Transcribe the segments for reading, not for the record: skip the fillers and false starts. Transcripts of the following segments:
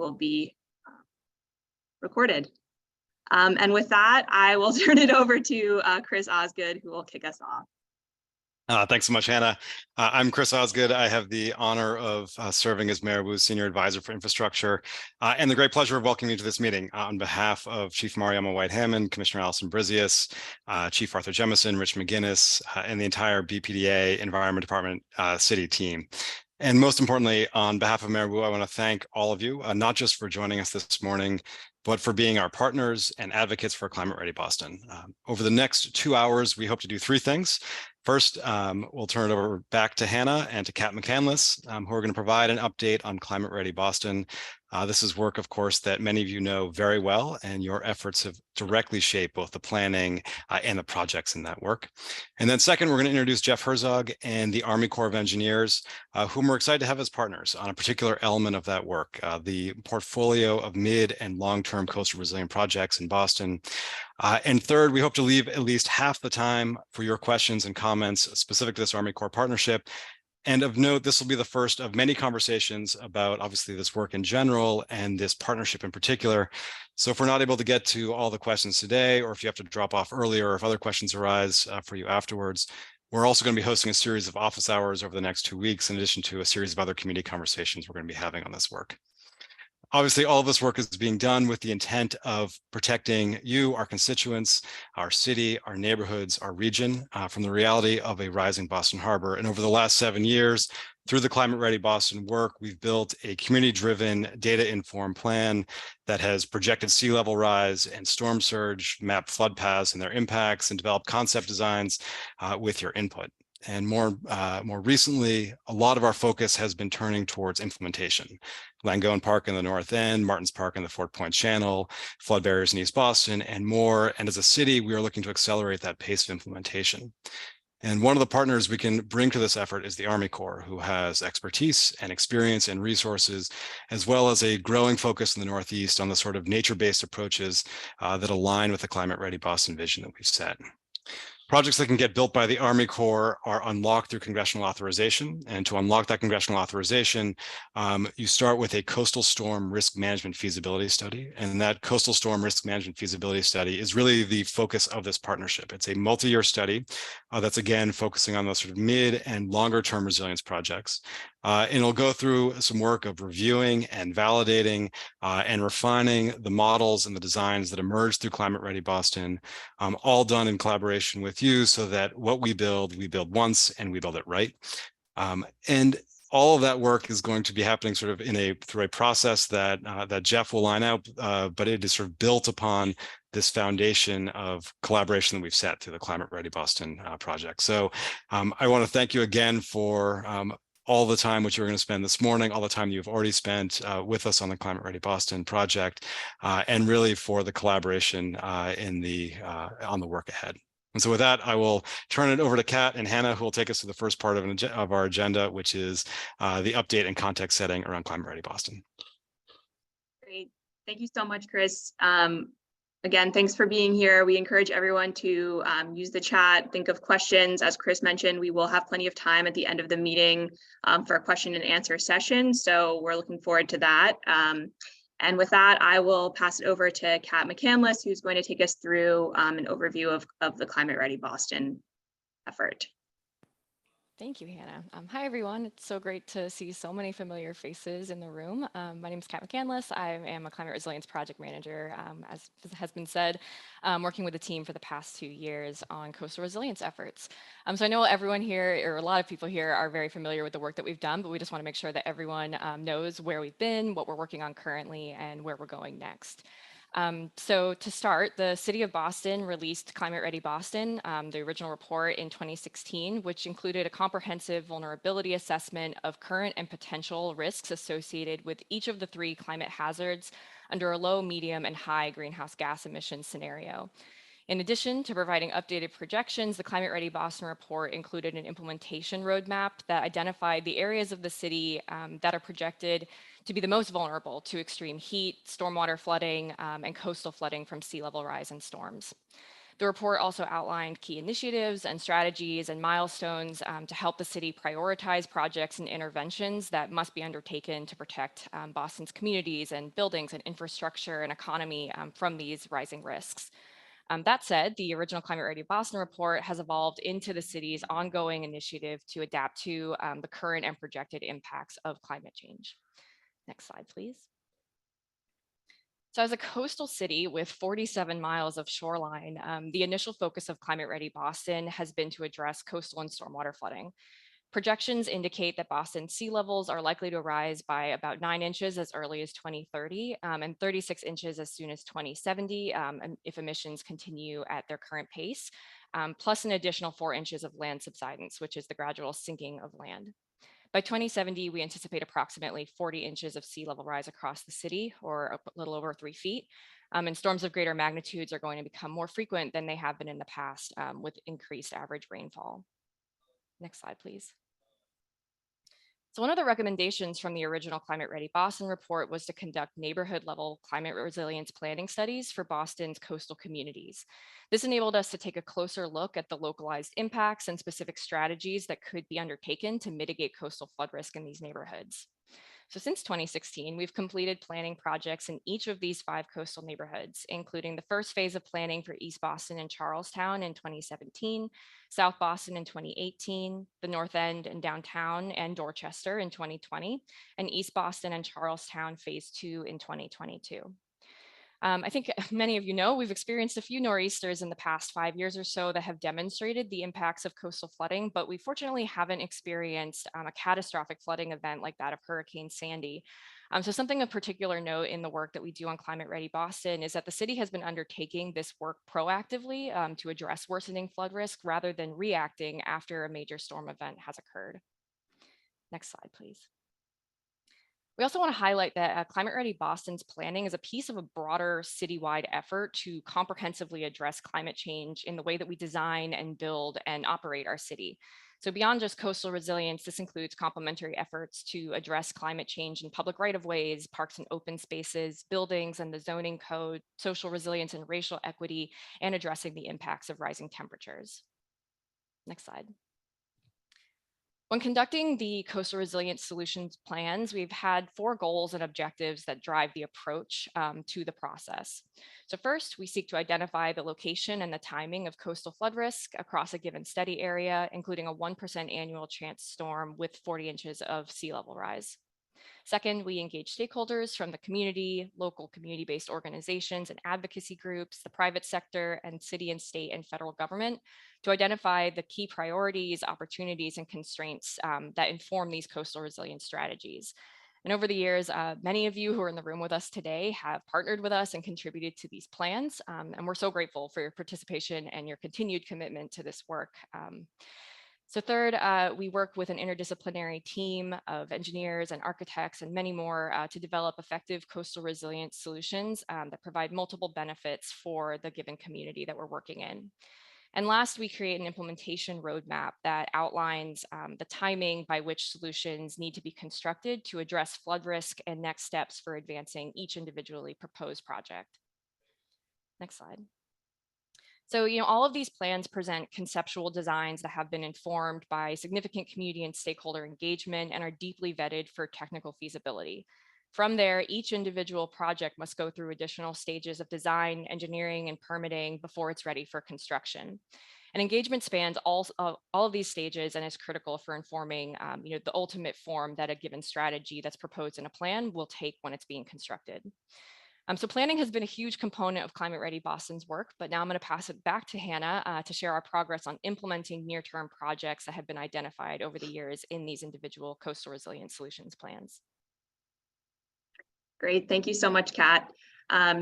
will be recorded. And with that, I will turn it over to Chris Osgood, who will kick us off. Thanks so much, Hannah. I'm Chris Osgood. I have the honor of serving as Mayor Wu's Senior Advisor for Infrastructure and the great pleasure of welcoming you to this meeting on behalf of Chief Mariama White-Hammond, Commissioner Allison Brizius, Chief Arthur Jemison, Rich McGinnis, and the entire BPDA Environment Department City team. And most importantly, on behalf of Mayor Wu, I want to thank all of you, not just for joining us this morning, but for being our partners and advocates for Climate Ready Boston. Over the next 2 hours, we hope to do 3 things. First, we'll turn it over back to Hannah and to Kat McCandless, who are going to provide an update on Climate Ready Boston. This is work, of course, that many of you know very well, and your efforts have directly shaped both the planning and the projects in that work. And then second, we're going to introduce Jeff Herzog and the Army Corps of Engineers, whom we're excited to have as partners on a particular element of that work, the portfolio of mid and long-term coastal resilient projects in Boston. And third, we hope to leave at least half the time for your questions and comments specific to this Army Corps partnership. And of note, this will be the first of many conversations about obviously this work in general and this partnership in particular. So if we're not able to get to all the questions today, or if you have to drop off earlier, or if other questions arise for you afterwards, we're also going to be hosting a series of office hours over the next 2 weeks, in addition to a series of other community conversations we're going to be having on this work. Obviously, all of this work is being done with the intent of protecting you, our constituents, our city, our neighborhoods, our region from the reality of a rising Boston Harbor. And over the last 7 years, through the Climate Ready Boston work, we've built a community-driven, data-informed plan that has projected sea level rise and storm surge, mapped flood paths and their impacts, and developed concept designs with your input. And more recently, a lot of our focus has been turning towards implementation. Langone Park in the North End, Martins Park in the Fort Point Channel, flood barriers in East Boston, and more. And as a city, we are looking to accelerate that pace of implementation. And one of the partners we can bring to this effort is the Army Corps, who has expertise and experience and resources, as well as a growing focus in the Northeast on the sort of nature-based approaches that align with the Climate Ready Boston vision that we've set. Projects that can get built by the Army Corps are unlocked through congressional authorization. And to unlock that congressional authorization, you start with a coastal storm risk management feasibility study. And that coastal storm risk management feasibility study is really the focus of this partnership. It's a multi-year study that's, again, focusing on those sort of mid and longer term resilience projects. And it'll go through some work of reviewing and validating and refining the models and the designs that emerged through Climate Ready Boston, all done in collaboration with you so that what we build once and we build it right. And all of that work is going to be happening sort of through a process that that Jeff will line out, but it is sort of built upon this foundation of collaboration that we've set through the Climate Ready Boston project. So I want to thank you again for all the time which you're going to spend this morning, all the time you've already spent with us on the Climate Ready Boston project, and really for the collaboration on the work ahead. And so with that, I will turn it over to Kat and Hannah, who will take us to the first part of our agenda, which is the update and context setting around Climate Ready Boston. Great. Thank you so much, Chris. Again, thanks for being here. We encourage everyone to use the chat, think of questions. As Chris mentioned, we will have plenty of time at the end of the meeting for a question and answer session. So we're looking forward to that. And with that, I will pass it over to Kat McCandless, who's going to take us through an overview of the Climate Ready Boston effort. Thank you, Hannah. Hi, everyone. It's so great to see so many familiar faces in the room. My name is Kat McCandless. I am a climate resilience project manager, as has been said, working with the team for the past 2 years on coastal resilience efforts. So I know everyone here, or a lot of people here, are very familiar with the work that we've done, but we just want to make sure that everyone knows where we've been, what we're working on currently, and where we're going next. So to start, the City of Boston released Climate Ready Boston, the original report in 2016, which included a comprehensive vulnerability assessment of current and potential risks associated with each of the 3 climate hazards under a low, medium, and high greenhouse gas emissions scenario. In addition to providing updated projections, the Climate Ready Boston report included an implementation roadmap that identified the areas of the city that are projected to be the most vulnerable to extreme heat, stormwater flooding, and coastal flooding from sea level rise and storms. The report also outlined key initiatives and strategies and milestones to help the city prioritize projects and interventions that must be undertaken to protect Boston's communities and buildings and infrastructure and economy from these rising risks. That said, the original Climate Ready Boston report has evolved into the city's ongoing initiative to adapt to the current and projected impacts of climate change. Next slide, please. So as a coastal city with 47 miles of shoreline, the initial focus of Climate Ready Boston has been to address coastal and stormwater flooding. Projections indicate that Boston's sea levels are likely to rise by about 9 inches as early as 2030 and 36 inches as soon as 2070 if emissions continue at their current pace, plus an additional 4 inches of land subsidence, which is the gradual sinking of land. By 2070, we anticipate approximately 40 inches of sea level rise across the city, or a little over 3 feet. And storms of greater magnitudes are going to become more frequent than they have been in the past with increased average rainfall. Next slide, please. So one of the recommendations from the original Climate Ready Boston report was to conduct neighborhood level climate resilience planning studies for Boston's coastal communities. This enabled us to take a closer look at the localized impacts and specific strategies that could be undertaken to mitigate coastal flood risk in these neighborhoods. So since 2016, we've completed planning projects in each of these 5 coastal neighborhoods, including the first phase of planning for East Boston and Charlestown in 2017, South Boston in 2018, the North End and Downtown and Dorchester in 2020, and East Boston and Charlestown Phase 2 in 2022. I think many of you know we've experienced a few nor'easters in the past 5 years or so that have demonstrated the impacts of coastal flooding, but we fortunately haven't experienced a catastrophic flooding event like that of Hurricane Sandy. So something of particular note in the work that we do on Climate Ready Boston is that the city has been undertaking this work proactively to address worsening flood risk rather than reacting after a major storm event has occurred. Next slide, please. We also want to highlight that Climate Ready Boston's planning is a piece of a broader citywide effort to comprehensively address climate change in the way that we design and build and operate our city. So beyond just coastal resilience, this includes complementary efforts to address climate change in public right-of-ways, parks and open spaces, buildings and the zoning code, social resilience and racial equity, and addressing the impacts of rising temperatures. Next slide. When conducting the coastal resilience solutions plans, we've had 4 goals and objectives that drive the approach to the process. So first, we seek to identify the location and the timing of coastal flood risk across a given study area, including a 1% annual chance storm with 40 inches of sea level rise. Second, we engage stakeholders from the community, local community-based organizations and advocacy groups, the private sector, and city and state and federal government to identify the key priorities, opportunities, and constraints that inform these coastal resilience strategies. And over the years, many of you who are in the room with us today have partnered with us and contributed to these plans. And we're so grateful for your participation and your continued commitment to this work. So third, we work with an interdisciplinary team of engineers and architects and many more to develop effective coastal resilience solutions that provide multiple benefits for the given community that we're working in. And last, we create an implementation roadmap that outlines the timing by which solutions need to be constructed to address flood risk and next steps for advancing each individually proposed project. Next slide. So, all of these plans present conceptual designs that have been informed by significant community and stakeholder engagement and are deeply vetted for technical feasibility. From there, each individual project must go through additional stages of design, engineering, and permitting before it's ready for construction. And engagement spans all of these stages and is critical for informing the ultimate form that a given strategy that's proposed in a plan will take when it's being constructed. So planning has been a huge component of Climate Ready Boston's work, but now I'm going to pass it back to Hannah to share our progress on implementing near-term projects that have been identified over the years in these individual coastal resilience solutions plans. Great, thank you so much, Kat.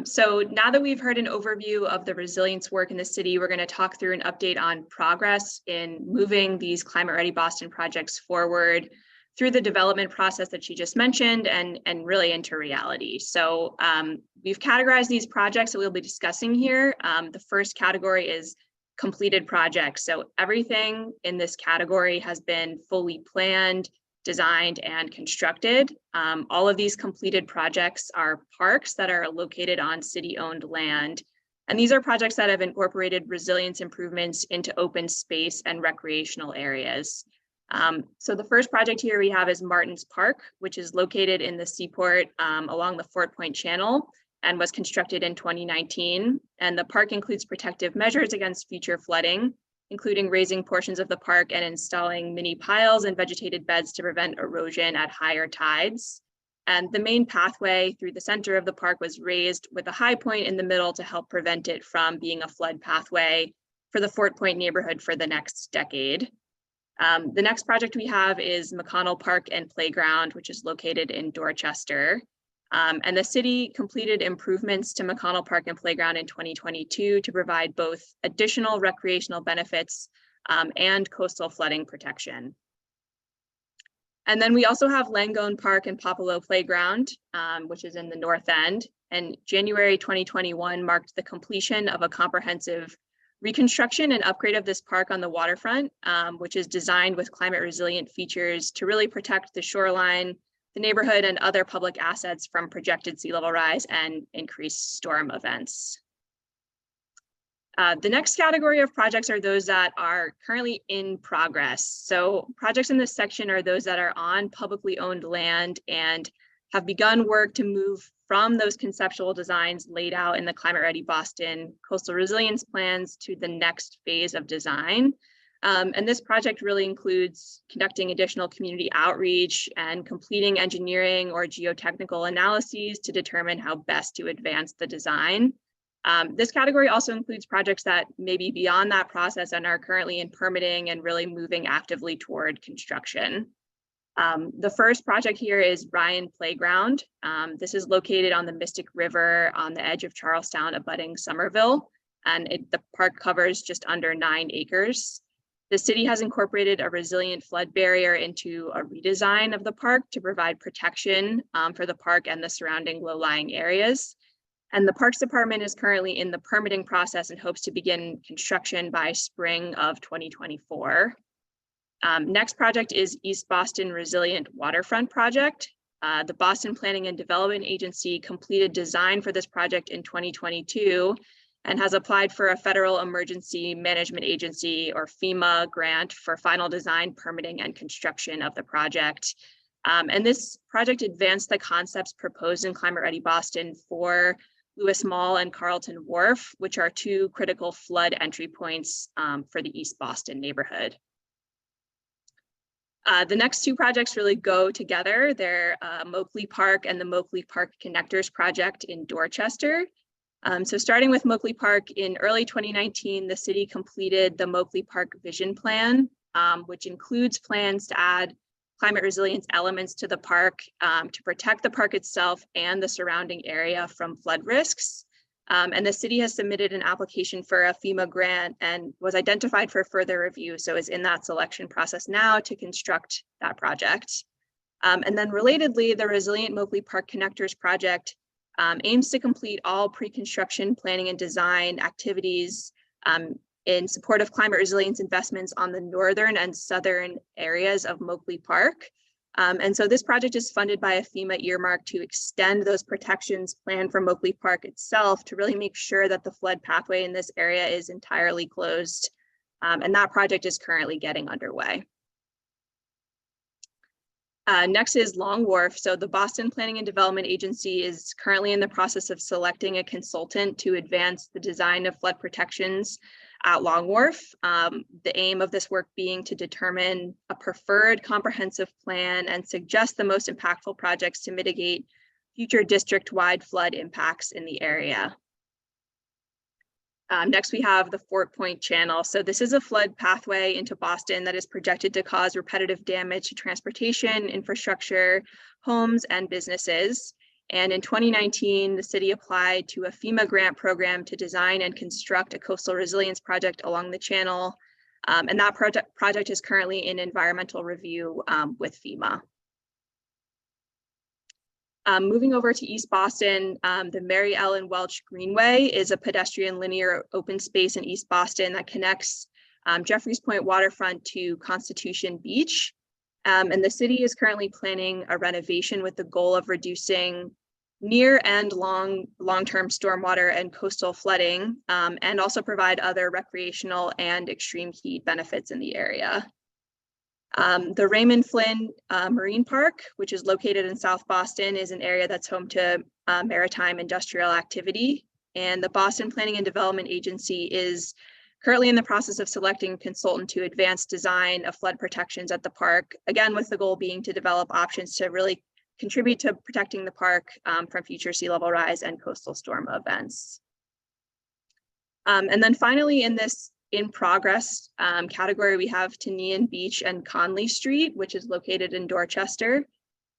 So now that we've heard an overview of the resilience work in the city, we're going to talk through an update on progress in moving these Climate Ready Boston projects forward through the development process that she just mentioned and really into reality. So we've categorized these projects that we'll be discussing here. The first category is completed projects. So everything in this category has been fully planned, designed, and constructed. All of these completed projects are parks that are located on city-owned land. And these are projects that have incorporated resilience improvements into open space and recreational areas. So the first project here we have is Martin's Park, which is located in the seaport along the Fort Point Channel and was constructed in 2019. And the park includes protective measures against future flooding, including raising portions of the park and installing mini piles and vegetated beds to prevent erosion at higher tides. And the main pathway through the center of the park was raised with a high point in the middle to help prevent it from being a flood pathway for the Fort Point neighborhood for the next decade. The next project we have is McConnell Park and Playground, which is located in Dorchester. And the city completed improvements to McConnell Park and Playground in 2022 to provide both additional recreational benefits and coastal flooding protection. And then we also have Langone Park and Popolo Playground, which is in the north end. And January 2021 marked the completion of a comprehensive reconstruction and upgrade of this park on the waterfront, which is designed with climate resilient features to really protect the shoreline, the neighborhood, and other public assets from projected sea level rise and increased storm events. The next category of projects are those that are currently in progress. So projects in this section are those that are on publicly owned land and have begun work to move from those conceptual designs laid out in the Climate Ready Boston coastal resilience plans to the next phase of design. And this project really includes conducting additional community outreach and completing engineering or geotechnical analyses to determine how best to advance the design. This category also includes projects that may be beyond that process and are currently in permitting and really moving actively toward construction. The first project here is Ryan Playground. This is located on the Mystic River on the edge of Charlestown, abutting Somerville, and the park covers just under 9 acres. The city has incorporated a resilient flood barrier into a redesign of the park to provide protection for the park and the surrounding low-lying areas. And the Parks Department is currently in the permitting process and hopes to begin construction by spring of 2024. Next project is East Boston Resilient Waterfront Project. The Boston Planning and Development Agency completed design for this project in 2022 and has applied for a Federal Emergency Management Agency or FEMA grant for final design, permitting, and construction of the project. And this project advanced the concepts proposed in Climate Ready Boston for Lewis Mall and Carlton Wharf, which are 2 critical flood entry points for the East Boston neighborhood. The next 2 projects really go together. They're Moakley Park and the Moakley Park Connectors project in Dorchester. So starting with Moakley Park, in early 2019, the city completed the Moakley Park Vision Plan, which includes plans to add climate resilience elements to the park to protect the park itself and the surrounding area from flood risks. And the city has submitted an application for a FEMA grant and was identified for further review. So is in that selection process now to construct that project. And then relatedly, the Resilient Moakley Park Connectors project aims to complete all pre-construction planning and design activities in support of climate resilience investments on the northern and southern areas of Moakley Park. And so this project is funded by a FEMA earmark to extend those protections planned for Moakley Park itself to really make sure that the flood pathway in this area is entirely closed. And that project is currently getting underway. Next is Long Wharf. So the Boston Planning and Development Agency is currently in the process of selecting a consultant to advance the design of flood protections at Long Wharf. The aim of this work being to determine a preferred comprehensive plan and suggest the most impactful projects to mitigate future district-wide flood impacts in the area. Next, we have the Fort Point Channel. So this is a flood pathway into Boston that is projected to cause repetitive damage to transportation, infrastructure, homes, and businesses. And in 2019, the city applied to a FEMA grant program to design and construct a coastal resilience project along the channel. And that project is currently in environmental review with FEMA. Moving over to East Boston, the Mary Ellen Welch Greenway is a pedestrian linear open space in East Boston that connects Jeffreys Point waterfront to Constitution Beach. And the city is currently planning a renovation with the goal of reducing near and long-term stormwater and coastal flooding, and also provide other recreational and extreme heat benefits in the area. The Raymond Flynn Marine Park, which is located in South Boston, is an area that's home to maritime industrial activity. And the Boston Planning and Development Agency is currently in the process of selecting a consultant to advance design of flood protections at the park, again, with the goal being to develop options to really contribute to protecting the park from future sea level rise and coastal storm events. And then finally, in this in progress category, we have Tinian Beach and Conley Street, which is located in Dorchester.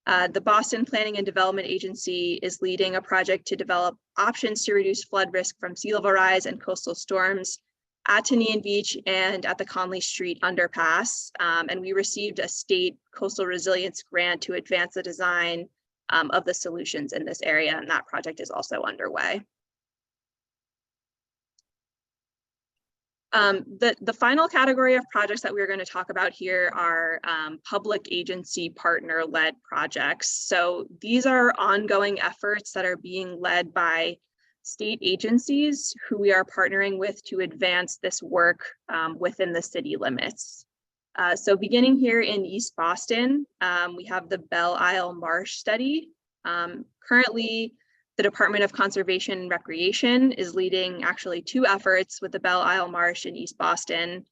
The Boston Planning and Development Agency is leading a project to develop options to reduce flood risk from sea level rise and coastal storms at Tinian Beach and at the Conley Street underpass. And we received a state coastal resilience grant to advance the design of the solutions in this area, and that project is also underway. The final category of projects that we're going to talk about here are public agency partner-led projects. So these are ongoing efforts that are being led by state agencies who we are partnering with to advance this work within the city limits. So beginning here in East Boston, we have the Belle Isle Marsh study. Currently, the Department of Conservation and Recreation is leading actually two efforts with the Belle Isle Marsh in East Boston,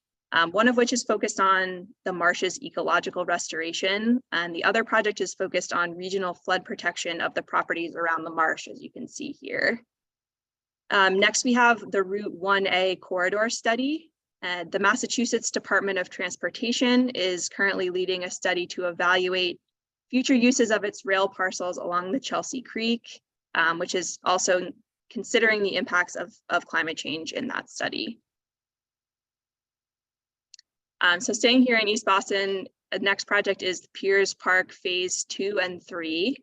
one of which is focused on the marsh's ecological restoration, and the other project is focused on regional flood protection of the properties around the marsh, as you can see here. Next, we have the Route 1A corridor study. The Massachusetts Department of Transportation is currently leading a study to evaluate future uses of its rail parcels along the Chelsea Creek, which is also considering the impacts of climate change in that study. So staying here in East Boston, the next project is Piers Park Phase 2 and 3.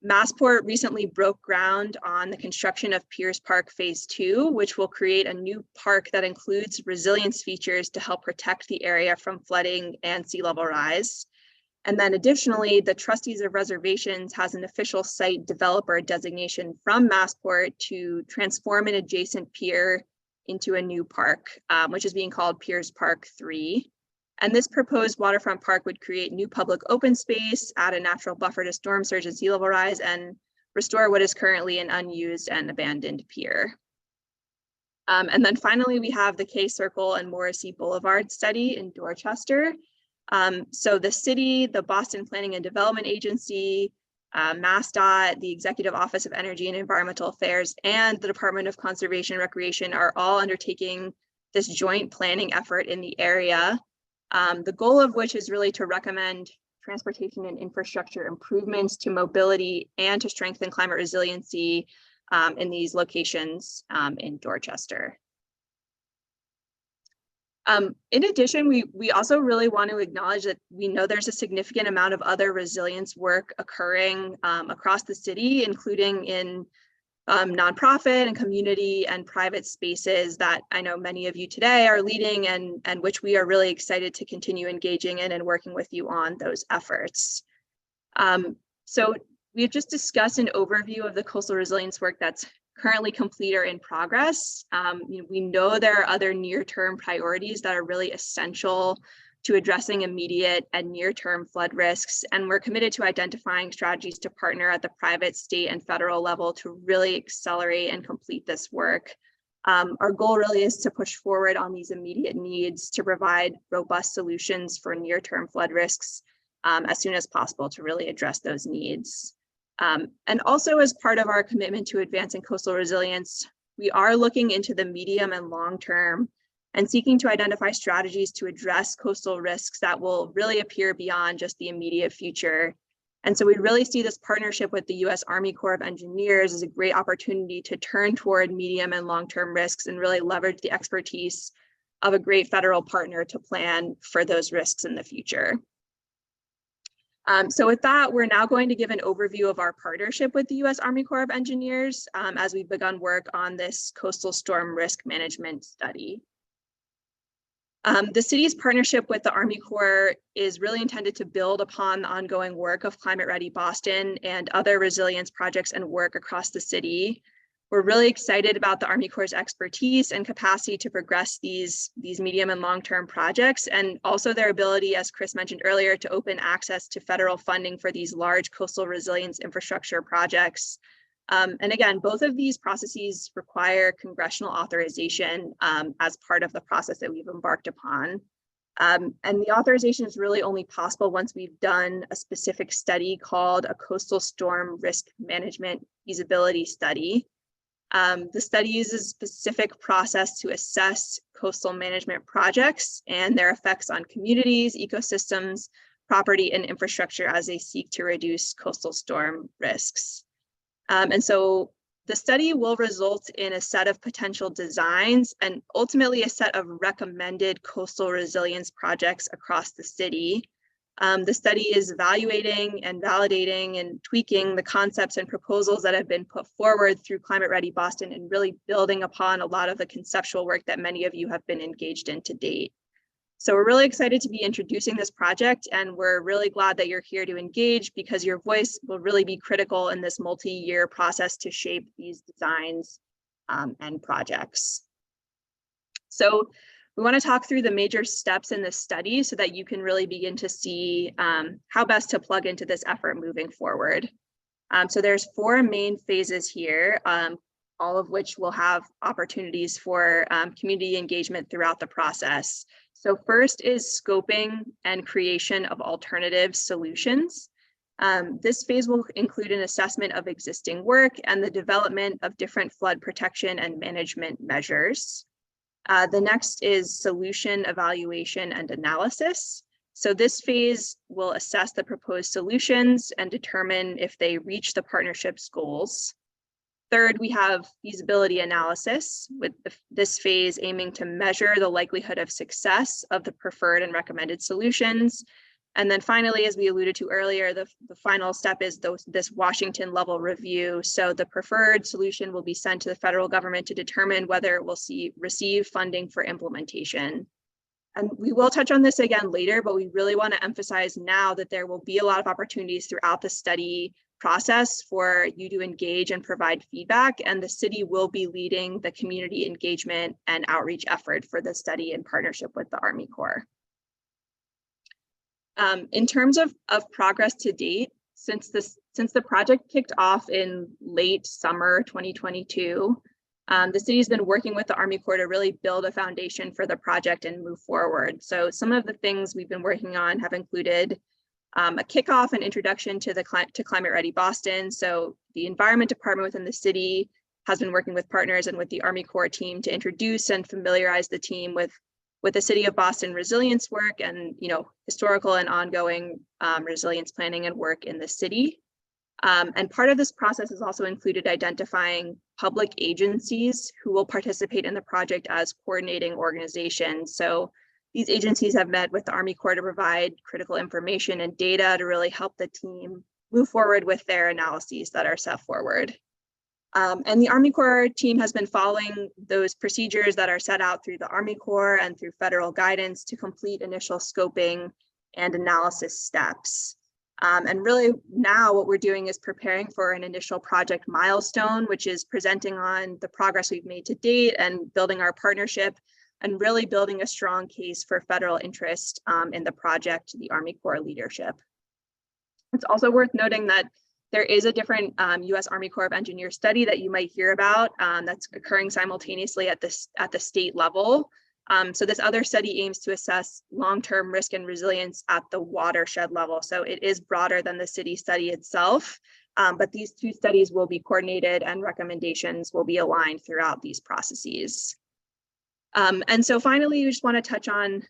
Massport recently broke ground on the construction of Piers Park Phase 2, which will create a new park that includes resilience features to help protect the area from flooding and sea level rise. And then additionally, the Trustees of Reservations has an official site developer designation from Massport to transform an adjacent pier into a new park, which is being called Piers Park 3. And this proposed waterfront park would create new public open space, add a natural buffer to storm surge and sea level rise, and restore what is currently an unused and abandoned pier. And then finally, we have the K Circle and Morrissey Boulevard study in Dorchester. So the city, the Boston Planning and Development Agency, MassDOT, the Executive Office of Energy and Environmental Affairs, and the Department of Conservation and Recreation are all undertaking this joint planning effort in the area. The goal of which is really to recommend transportation and infrastructure improvements to mobility and to strengthen climate resiliency in these locations in Dorchester. In addition, we also really want to acknowledge that we know there's a significant amount of other resilience work occurring across the city, including in nonprofit and community and private spaces that I know many of you today are leading and which we are really excited to continue engaging in and working with you on those efforts. So we've just discussed an overview of the coastal resilience work that's currently complete or in progress. We know there are other near-term priorities that are really essential to addressing immediate and near-term flood risks, and we're committed to identifying strategies to partner at the private, state, and federal level to really accelerate and complete this work. Our goal really is to push forward on these immediate needs to provide robust solutions for near-term flood risks as soon as possible to really address those needs. And also, as part of our commitment to advancing coastal resilience, we are looking into the medium and long term and seeking to identify strategies to address coastal risks that will really appear beyond just the immediate future. And so we really see this partnership with the U.S. Army Corps of Engineers as a great opportunity to turn toward medium and long-term risks and really leverage the expertise of a great federal partner to plan for those risks in the future. So with that, we're now going to give an overview of our partnership with the U.S. Army Corps of Engineers as we've begun work on this coastal storm risk management study. The city's partnership with the Army Corps is really intended to build upon the ongoing work of Climate Ready Boston and other resilience projects and work across the city. We're really excited about the Army Corps' expertise and capacity to progress these medium and long-term projects, and also their ability, as Chris mentioned earlier, to open access to federal funding for these large coastal resilience infrastructure projects. And again, both of these processes require congressional authorization as part of the process that we've embarked upon. And the authorization is really only possible once we've done a specific study called a coastal storm risk management feasibility study. The study uses a specific process to assess coastal management projects and their effects on communities, ecosystems, property, and infrastructure as they seek to reduce coastal storm risks. And so the study will result in a set of potential designs and ultimately a set of recommended coastal resilience projects across the city. The study is evaluating and validating and tweaking the concepts and proposals that have been put forward through Climate Ready Boston and really building upon a lot of the conceptual work that many of you have been engaged in to date. So we're really excited to be introducing this project, and we're really glad that you're here to engage because your voice will really be critical in this multi-year process to shape these designs and projects. So we want to talk through the major steps in this study so that you can really begin to see how best to plug into this effort moving forward. So there's 4 main phases here, all of which will have opportunities for community engagement throughout the process. So first is scoping and creation of alternative solutions. This phase will include an assessment of existing work and the development of different flood protection and management measures. The next is solution evaluation and analysis. So this phase will assess the proposed solutions and determine if they reach the partnership's goals. Third, we have feasibility analysis, with this phase aiming to measure the likelihood of success of the preferred and recommended solutions. And then finally, as we alluded to earlier, the final step is this Washington level review. So the preferred solution will be sent to the federal government to determine whether it will receive funding for implementation. And we will touch on this again later, but we really want to emphasize now that there will be a lot of opportunities throughout the study process for you to engage and provide feedback, and the city will be leading the community engagement and outreach effort for the study in partnership with the Army Corps. In terms of progress to date, since the project kicked off in late summer 2022, the city has been working with the Army Corps to really build a foundation for the project and move forward. So some of the things we've been working on have included a kickoff and introduction to Climate Ready Boston. So the Environment Department within the city has been working with partners and with the Army Corps team to introduce and familiarize the team with the City of Boston resilience work and historical and ongoing resilience planning and work in the city. And part of this process has also included identifying public agencies who will participate in the project as coordinating organizations. So these agencies have met with the Army Corps to provide critical information and data to really help the team move forward with their analyses that are set forward. And the Army Corps team has been following those procedures that are set out through the Army Corps and through federal guidance to complete initial scoping and analysis steps. And really now what we're doing is preparing for an initial project milestone, which is presenting on the progress we've made to date and building our partnership and really building a strong case for federal interest in the project to the Army Corps leadership. It's also worth noting that there is a different U.S. Army Corps of Engineers study that you might hear about that's occurring simultaneously at the state level. So this other study aims to assess long-term risk and resilience at the watershed level. So it is broader than the city study itself, but these 2 studies will be coordinated and recommendations will be aligned throughout these processes. And so finally, we just want to touch on,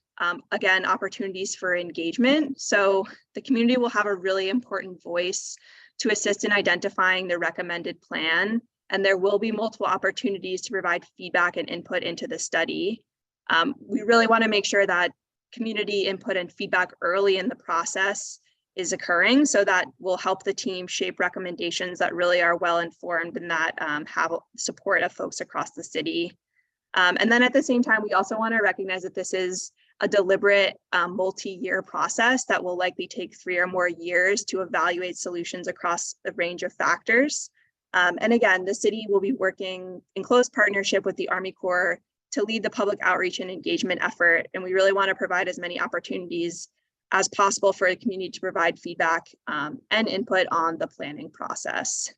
again, opportunities for engagement. So the community will have a really important voice to assist in identifying the recommended plan, and there will be multiple opportunities to provide feedback and input into the study. We really want to make sure that community input and feedback early in the process is occurring, so that will help the team shape recommendations that really are well informed and that have support of folks across the city. And then at the same time, we also want to recognize that this is a deliberate multi-year process that will likely take 3 or more years to evaluate solutions across a range of factors. And again, the city will be working in close partnership with the Army Corps to lead the public outreach and engagement effort. And we really want to provide as many opportunities as possible for the community to provide feedback and input on the planning process.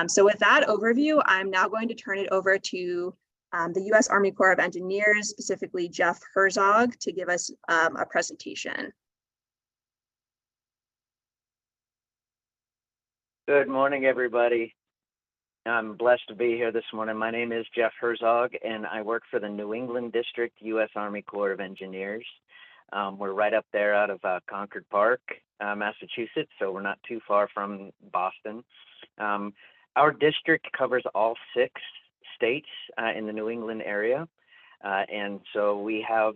So with that overview, I'm now going to turn it over to the U.S. Army Corps of Engineers, specifically Jeff Herzog, to give us a presentation. Good morning, everybody. I'm blessed to be here this morning. My name is Jeff Herzog, and I work for the New England District, U.S. Army Corps of Engineers. We're right up there out of Concord Park, Massachusetts, so we're not too far from Boston. Our district covers all 6 states in the New England area. And so we have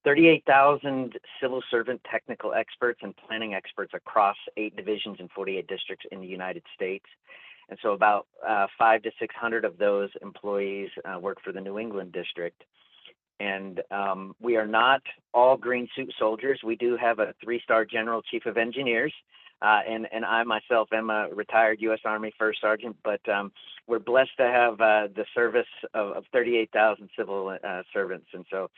38,000 civil servant technical experts and planning experts across 8 divisions and 48 districts in the United States. And so about 500 to 600 of those employees work for the New England district. And we are not all green suit soldiers. We do have a 3-star general chief of engineers. And I myself am a retired U.S. Army First Sergeant, but we're blessed to have the service of 38,000 civil servants. And so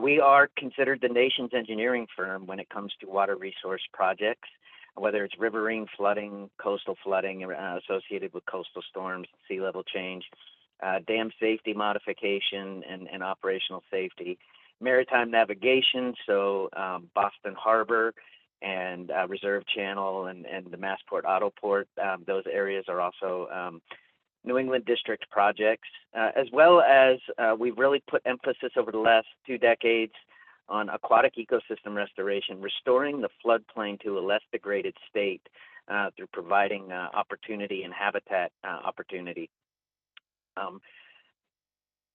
we are considered the nation's engineering firm when it comes to water resource projects, whether it's riverine flooding, coastal flooding associated with coastal storms, sea level change, dam safety modification and operational safety, maritime navigation, so Boston Harbor, and Reserve Channel and the Massport Autoport. Those areas are also New England District projects, as well as we've really put emphasis over the last 2 decades on aquatic ecosystem restoration, restoring the floodplain to a less degraded state through providing opportunity and habitat opportunity.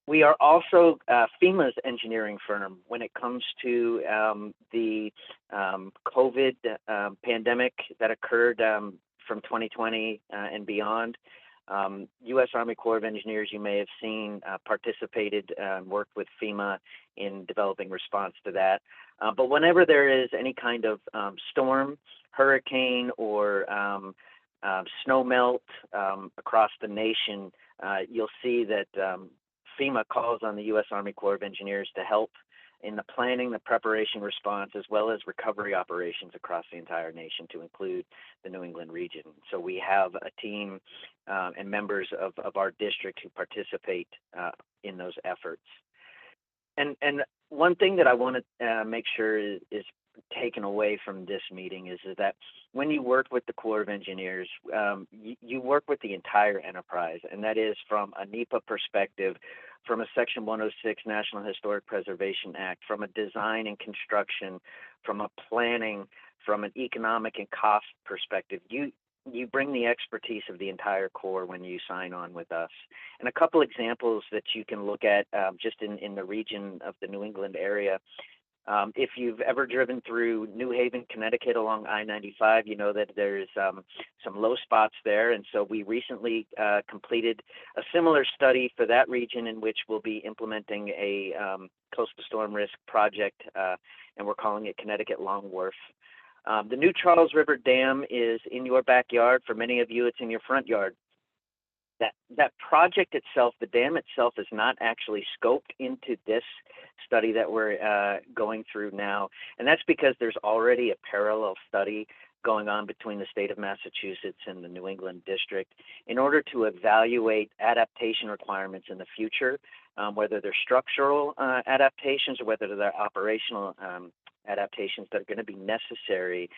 We are also FEMA's engineering firm when it comes to the COVID pandemic that occurred from 2020 and beyond. U.S. Army Corps of Engineers, you may have seen, participated and worked with FEMA in developing response to that. But whenever there is any kind of storm, hurricane, or snow melt across the nation, you'll see that FEMA calls on the U.S. Army Corps of Engineers to help in the planning, the preparation response, as well as recovery operations across the entire nation, to include the New England region. So we have a team and members of our district who participate in those efforts. And one thing that I want to make sure is taken away from this meeting is that when you work with the Corps of Engineers, you work with the entire enterprise, and that is from a NEPA perspective, from a Section 106 National Historic Preservation Act, from a design and construction, from a planning, from an economic and cost perspective. You bring the expertise of the entire Corps when you sign on with us. And a couple examples that you can look at just in the region of the New England area. If you've ever driven through New Haven, Connecticut along I-95, you know that there's some low spots there. And so we recently completed a similar study for that region, in which we'll be implementing a coastal storm risk project, and we're calling it Connecticut Long Wharf. The new Charles River Dam is in your backyard. For many of you, it's in your front yard. That project itself, the dam itself, is not actually scoped into this study that we're going through now. And that's because there's already a parallel study going on between the state of Massachusetts and the New England district in order to evaluate adaptation requirements in the future, whether they're structural adaptations or whether they're operational adaptations that are going to be necessary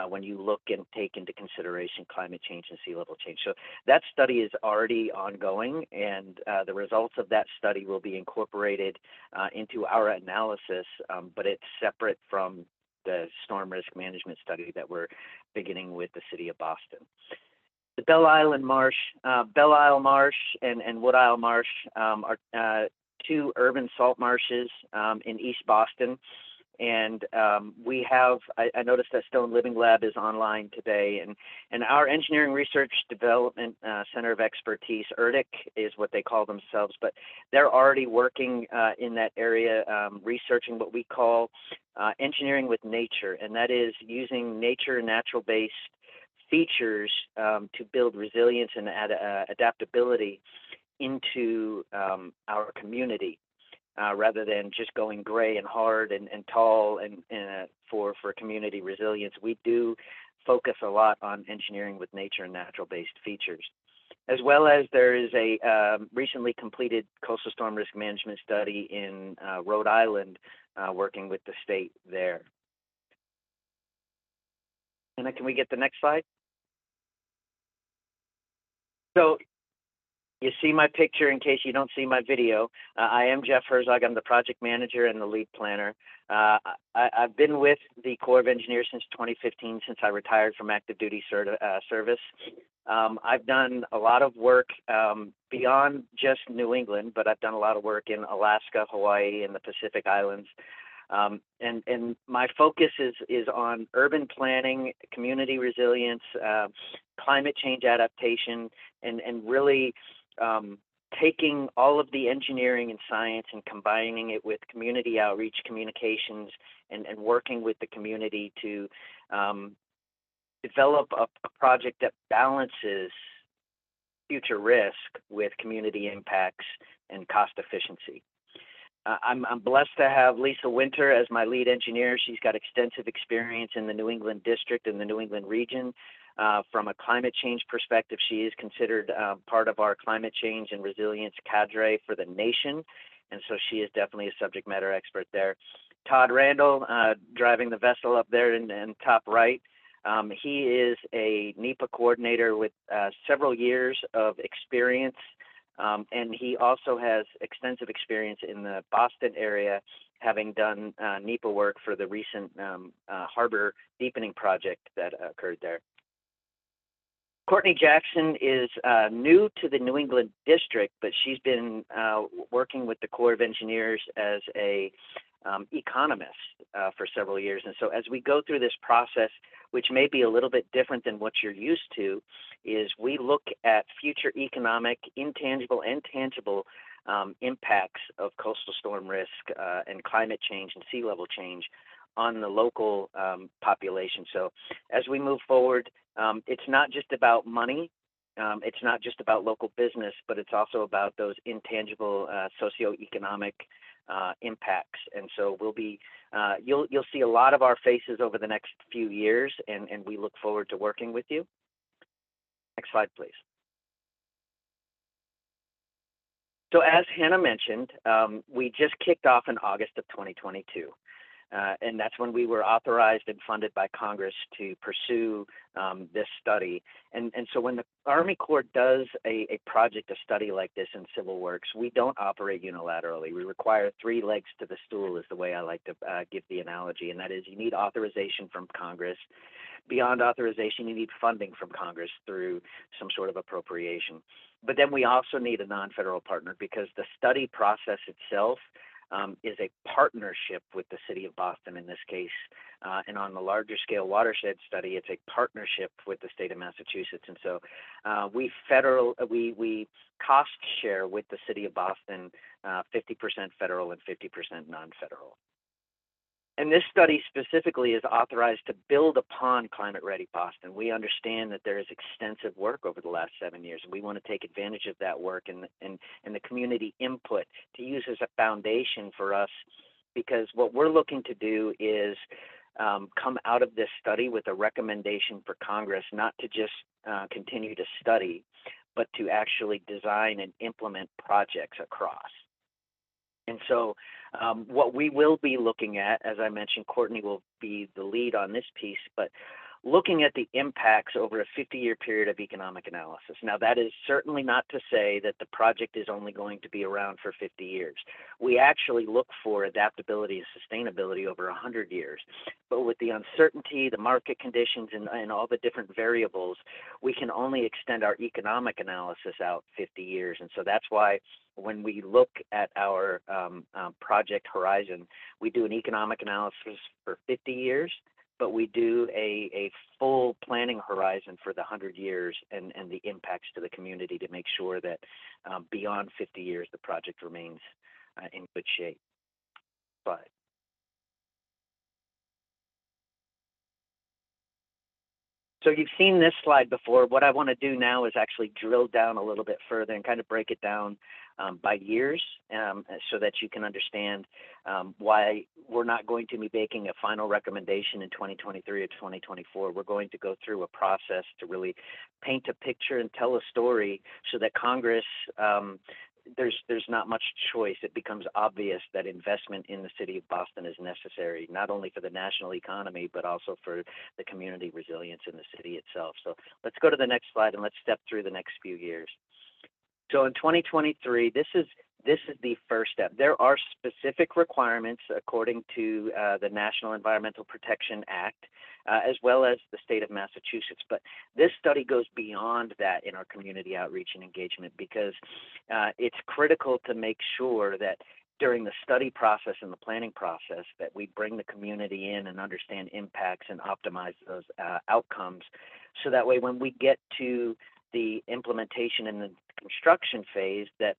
when you look and take into consideration climate change and sea level change. So that study is already ongoing, and the results of that study will be incorporated into our analysis, but it's separate from the storm risk management study that we're beginning with the city of Boston. The Belle Isle Marsh and Wood Isle Marsh are 2 urban salt marshes in East Boston. And we have, I noticed that Stone Living Lab is online today, and our Engineering Research Development Center of Expertise, ERDIC is what they call themselves, but they're already working in that area, researching what we call engineering with nature, and that is using nature and natural-based features to build resilience and adaptability into our community, rather than just going gray and hard and tall and for community resilience. We do focus a lot on engineering with nature and natural-based features. As well as there is a recently completed coastal storm risk management study in Rhode Island, working with the state there. And can we get the next slide? So you see my picture in case you don't see my video. I am Jeff Herzog. I'm the project manager and the lead planner. I've been with the Corps of Engineers since 2015, since I retired from active duty service. I've done a lot of work beyond just New England, but I've done a lot of work in Alaska, Hawaii, and the Pacific Islands. And my focus is on urban planning, community resilience, climate change adaptation, and really taking all of the engineering and science and combining it with community outreach, communications, and working with the community to develop a project that balances future risk with community impacts and cost efficiency. I'm blessed to have Lisa Winter as my lead engineer. She's got extensive experience in the New England district and the New England region. From a climate change perspective, she is considered part of our climate change and resilience cadre for the nation. And so she is definitely a subject matter expert there. Todd Randall, driving the vessel up there in top right. He is a NEPA coordinator with several years of experience. And he also has extensive experience in the Boston area, having done NEPA work for the recent harbor deepening project that occurred there. Courtney Jackson is new to the New England district, but she's been working with the Corps of Engineers as a economist for several years. And so as we go through this process, which may be a little bit different than what you're used to, is we look at future economic, intangible and tangible impacts of coastal storm risk and climate change and sea level change on the local population. So as we move forward, it's not just about money, it's not just about local business, but it's also about those intangible socioeconomic impacts. And so we'll be, you'll see a lot of our faces over the next few years, and we look forward to working with you. Next slide, please. So as Hannah mentioned, we just kicked off in August of 2022. And that's when we were authorized and funded by Congress to pursue this study. And so when the Army Corps does a project, a study like this in civil works, we don't operate unilaterally. We require three legs to the stool is the way I like to give the analogy. And that is, you need authorization from Congress. Beyond authorization, you need funding from Congress through some sort of appropriation. But then we also need a non-federal partner, because the study process itself is a partnership with the city of Boston in this case. And on the larger scale watershed study, it's a partnership with the state of Massachusetts. And so we cost share with the city of Boston, 50% federal and 50% non-federal. And this study specifically is authorized to build upon Climate Ready Boston. We understand that there is extensive work over the last 7 years, and we want to take advantage of that work and the community input to use as a foundation for us, because what we're looking to do is come out of this study with a recommendation for Congress, not to just continue to study, but to actually design and implement projects across. And so what we will be looking at, as I mentioned, Courtney will be the lead on this piece, but looking at the impacts over a 50-year period of economic analysis. Now, that is certainly not to say that the project is only going to be around for 50 years. We actually look for adaptability and sustainability over 100 years. But with the uncertainty, the market conditions, and all the different variables, we can only extend our economic analysis out 50 years. And so that's why when we look at our project horizon, we do an economic analysis for 50 years, but we do a full planning horizon for the 100 years and the impacts to the community to make sure that beyond 50 years, the project remains in good shape. But so you've seen this slide before. What I want to do now is actually drill down a little bit further and kind of break it down by years so that you can understand why we're not going to be making a final recommendation in 2023 or 2024. We're going to go through a process to really paint a picture and tell a story so that Congress, there's not much choice. It becomes obvious that investment in the city of Boston is necessary, not only for the national economy, but also for the community resilience in the city itself. So let's go to the next slide and let's step through the next few years. So in 2023, this is the first step. There are specific requirements according to the National Environmental Protection Act, as well as the state of Massachusetts. But this study goes beyond that in our community outreach and engagement because it's critical to make sure that during the study process and the planning process that we bring the community in and understand impacts and optimize those outcomes. So that way when we get to the implementation and the construction phase, that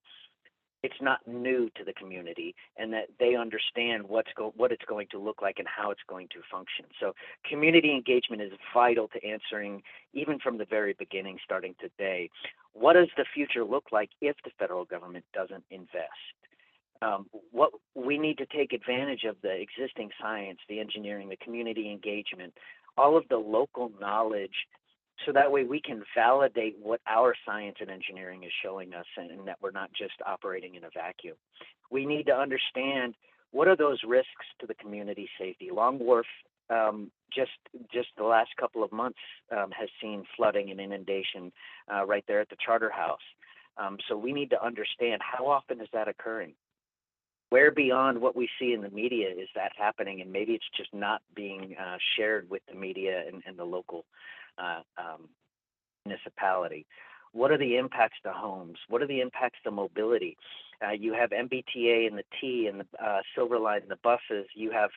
it's not new to the community and that they understand what it's going to look like and how it's going to function. So community engagement is vital to answering, even from the very beginning, starting today. What does the future look like if the federal government doesn't invest? What we need to take advantage of the existing science, the engineering, the community engagement, all of the local knowledge, so that way we can validate what our science and engineering is showing us and that we're not just operating in a vacuum. We need to understand what are those risks to the community safety. Long Wharf, just the last couple of months has seen flooding and inundation right there at the Charter House. So we need to understand how often is that occurring? Where beyond what we see in the media is that happening? And maybe it's just not being shared with the media and the local municipality. What are the impacts to homes? What are the impacts to mobility? You have MBTA and the T and the Silver Line, the buses. You have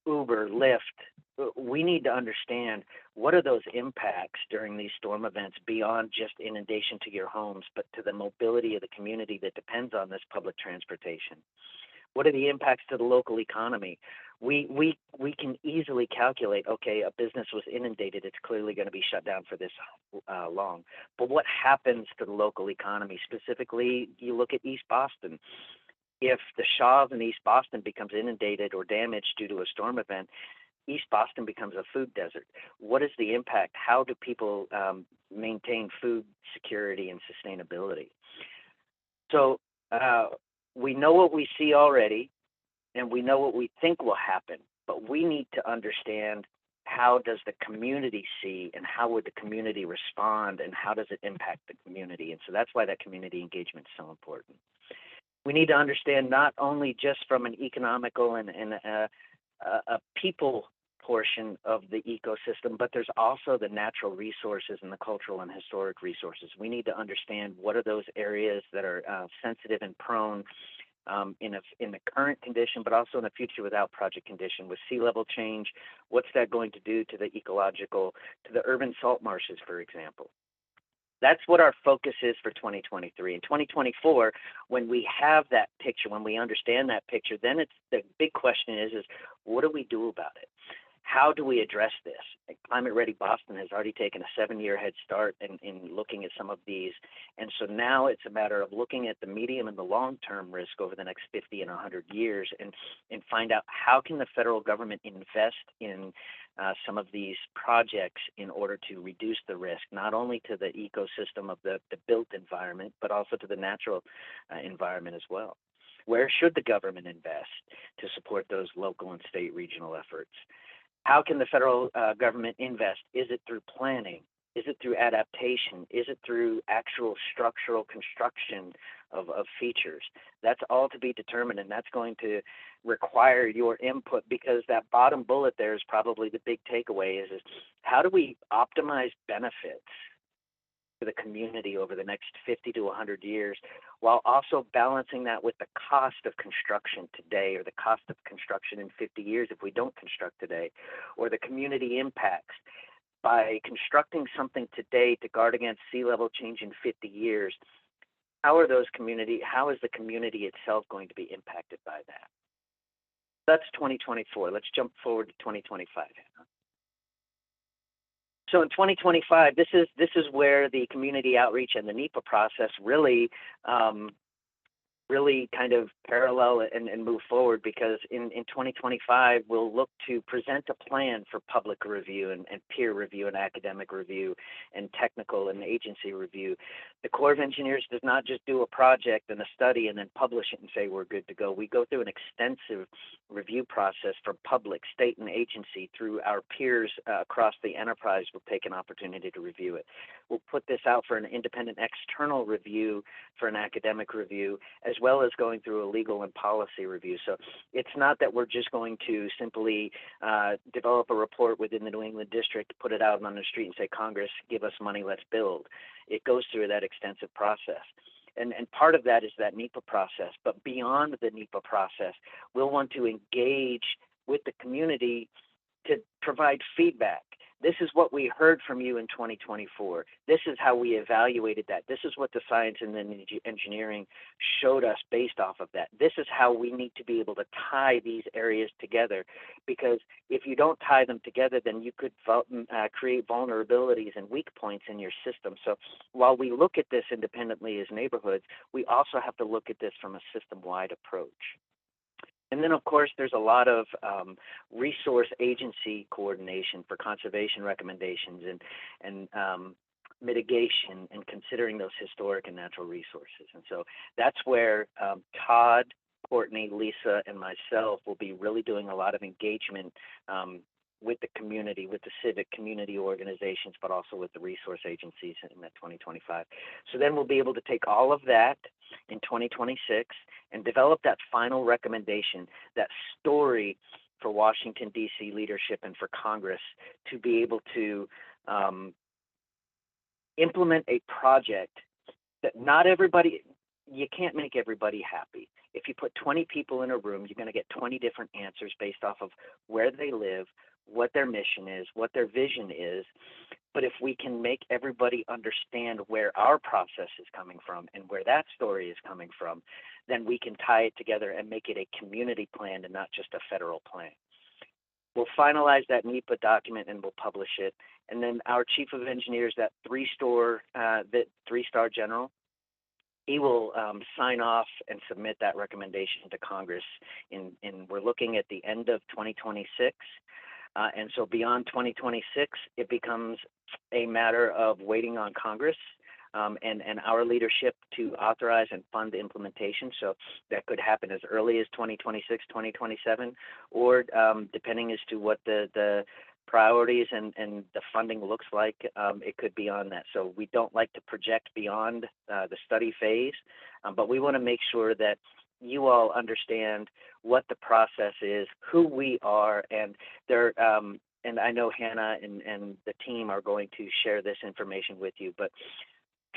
Uber, Lyft. We need to understand what are those impacts during these storm events beyond just inundation to your homes, but to the mobility of the community that depends on this public transportation. What are the impacts to the local economy? We can easily calculate, okay, a business was inundated, it's clearly going to be shut down for this long. But what happens to the local economy? Specifically, you look at East Boston. If the Shaws in East Boston becomes inundated or damaged due to a storm event, East Boston becomes a food desert. What is the impact? How do people maintain food security and sustainability? So we know what we see already, and we know what we think will happen, but we need to understand how does the community see and how would the community respond and how does it impact the community? And so that's why that community engagement is so important. We need to understand not only just from an economical and a people portion of the ecosystem, but there's also the natural resources and the cultural and historic resources. We need to understand what are those areas that are sensitive and prone in the current condition, but also in the future without project condition. With sea level change, what's that going to do to the ecological, to the urban salt marshes, for example? That's what our focus is for 2023. In 2024, when we have that picture, when we understand that picture, then it's the big question is what do we do about it? How do we address this? Climate Ready Boston has already taken a 7-year head start in looking at some of these. And so now it's a matter of looking at the medium and the long-term risk over the next 50 and 100 years and find out how can the federal government invest in some of these projects in order to reduce the risk, not only to the ecosystem of the built environment, but also to the natural environment as well. Where should the government invest to support those local and state regional efforts? How can the federal government invest? Is it through planning? Is it through adaptation? Is it through actual structural construction of features? That's all to be determined, and that's going to require your input, because that bottom bullet there is probably the big takeaway is how do we optimize benefits for the community over the next 50 to 100 years, while also balancing that with the cost of construction today, or the cost of construction in 50 years if we don't construct today, or the community impacts. By constructing something today to guard against sea level change in 50 years, how is the community itself going to be impacted by that? That's 2024. Let's jump forward to 2025. So in 2025, this is where the community outreach and the NEPA process really kind of parallel and move forward, because in 2025, we'll look to present a plan for public review and peer review and academic review and technical and agency review. The Corps of Engineers does not just do a project and a study and then publish it and say we're good to go. We go through an extensive review process for public, state, and agency. Through our peers across the enterprise will take an opportunity to review it. We'll put this out for an independent external review, for an academic review, as well as going through a legal and policy review. So it's not that we're just going to simply develop a report within the New England district, put it out on the street and say, Congress, give us money, let's build. It goes through that extensive process. And part of that is that NEPA process. But beyond the NEPA process, we'll want to engage with the community to provide feedback. This is what we heard from you in 2024. This is how we evaluated that. This is what the science and the engineering showed us based off of that. This is how we need to be able to tie these areas together, because if you don't tie them together, then you could create vulnerabilities and weak points in your system. So while we look at this independently as neighborhoods, we also have to look at this from a system-wide approach. And then, of course, there's a lot of resource agency coordination for conservation recommendations and mitigation, and considering those historic and natural resources. And so that's where Todd, Courtney, Lisa, and myself will be really doing a lot of engagement with the community, with the civic community organizations, but also with the resource agencies in that 2025. So then we'll be able to take all of that in 2026 and develop that final recommendation, that story for Washington, D.C. leadership and for Congress to be able to implement a project that not everybody, you can't make everybody happy. If you put 20 people in a room, you're going to get 20 different answers based off of where they live, what their mission is, what their vision is. But if we can make everybody understand where our process is coming from and where that story is coming from, then we can tie it together and make it a community plan and not just a federal plan. We'll finalize that NEPA document and we'll publish it. And then our chief of engineers, that three-star general, he will sign off and submit that recommendation to Congress. We're looking at the end of 2026. And so beyond 2026, it becomes a matter of waiting on Congress and our leadership to authorize and fund implementation. So that could happen as early as 2026, 2027, or depending as to what the priorities and the funding looks like, it could be on that. So we don't like to project beyond the study phase, but we want to make sure that you all understand what the process is, who we are, and and I know Hannah and the team are going to share this information with you, but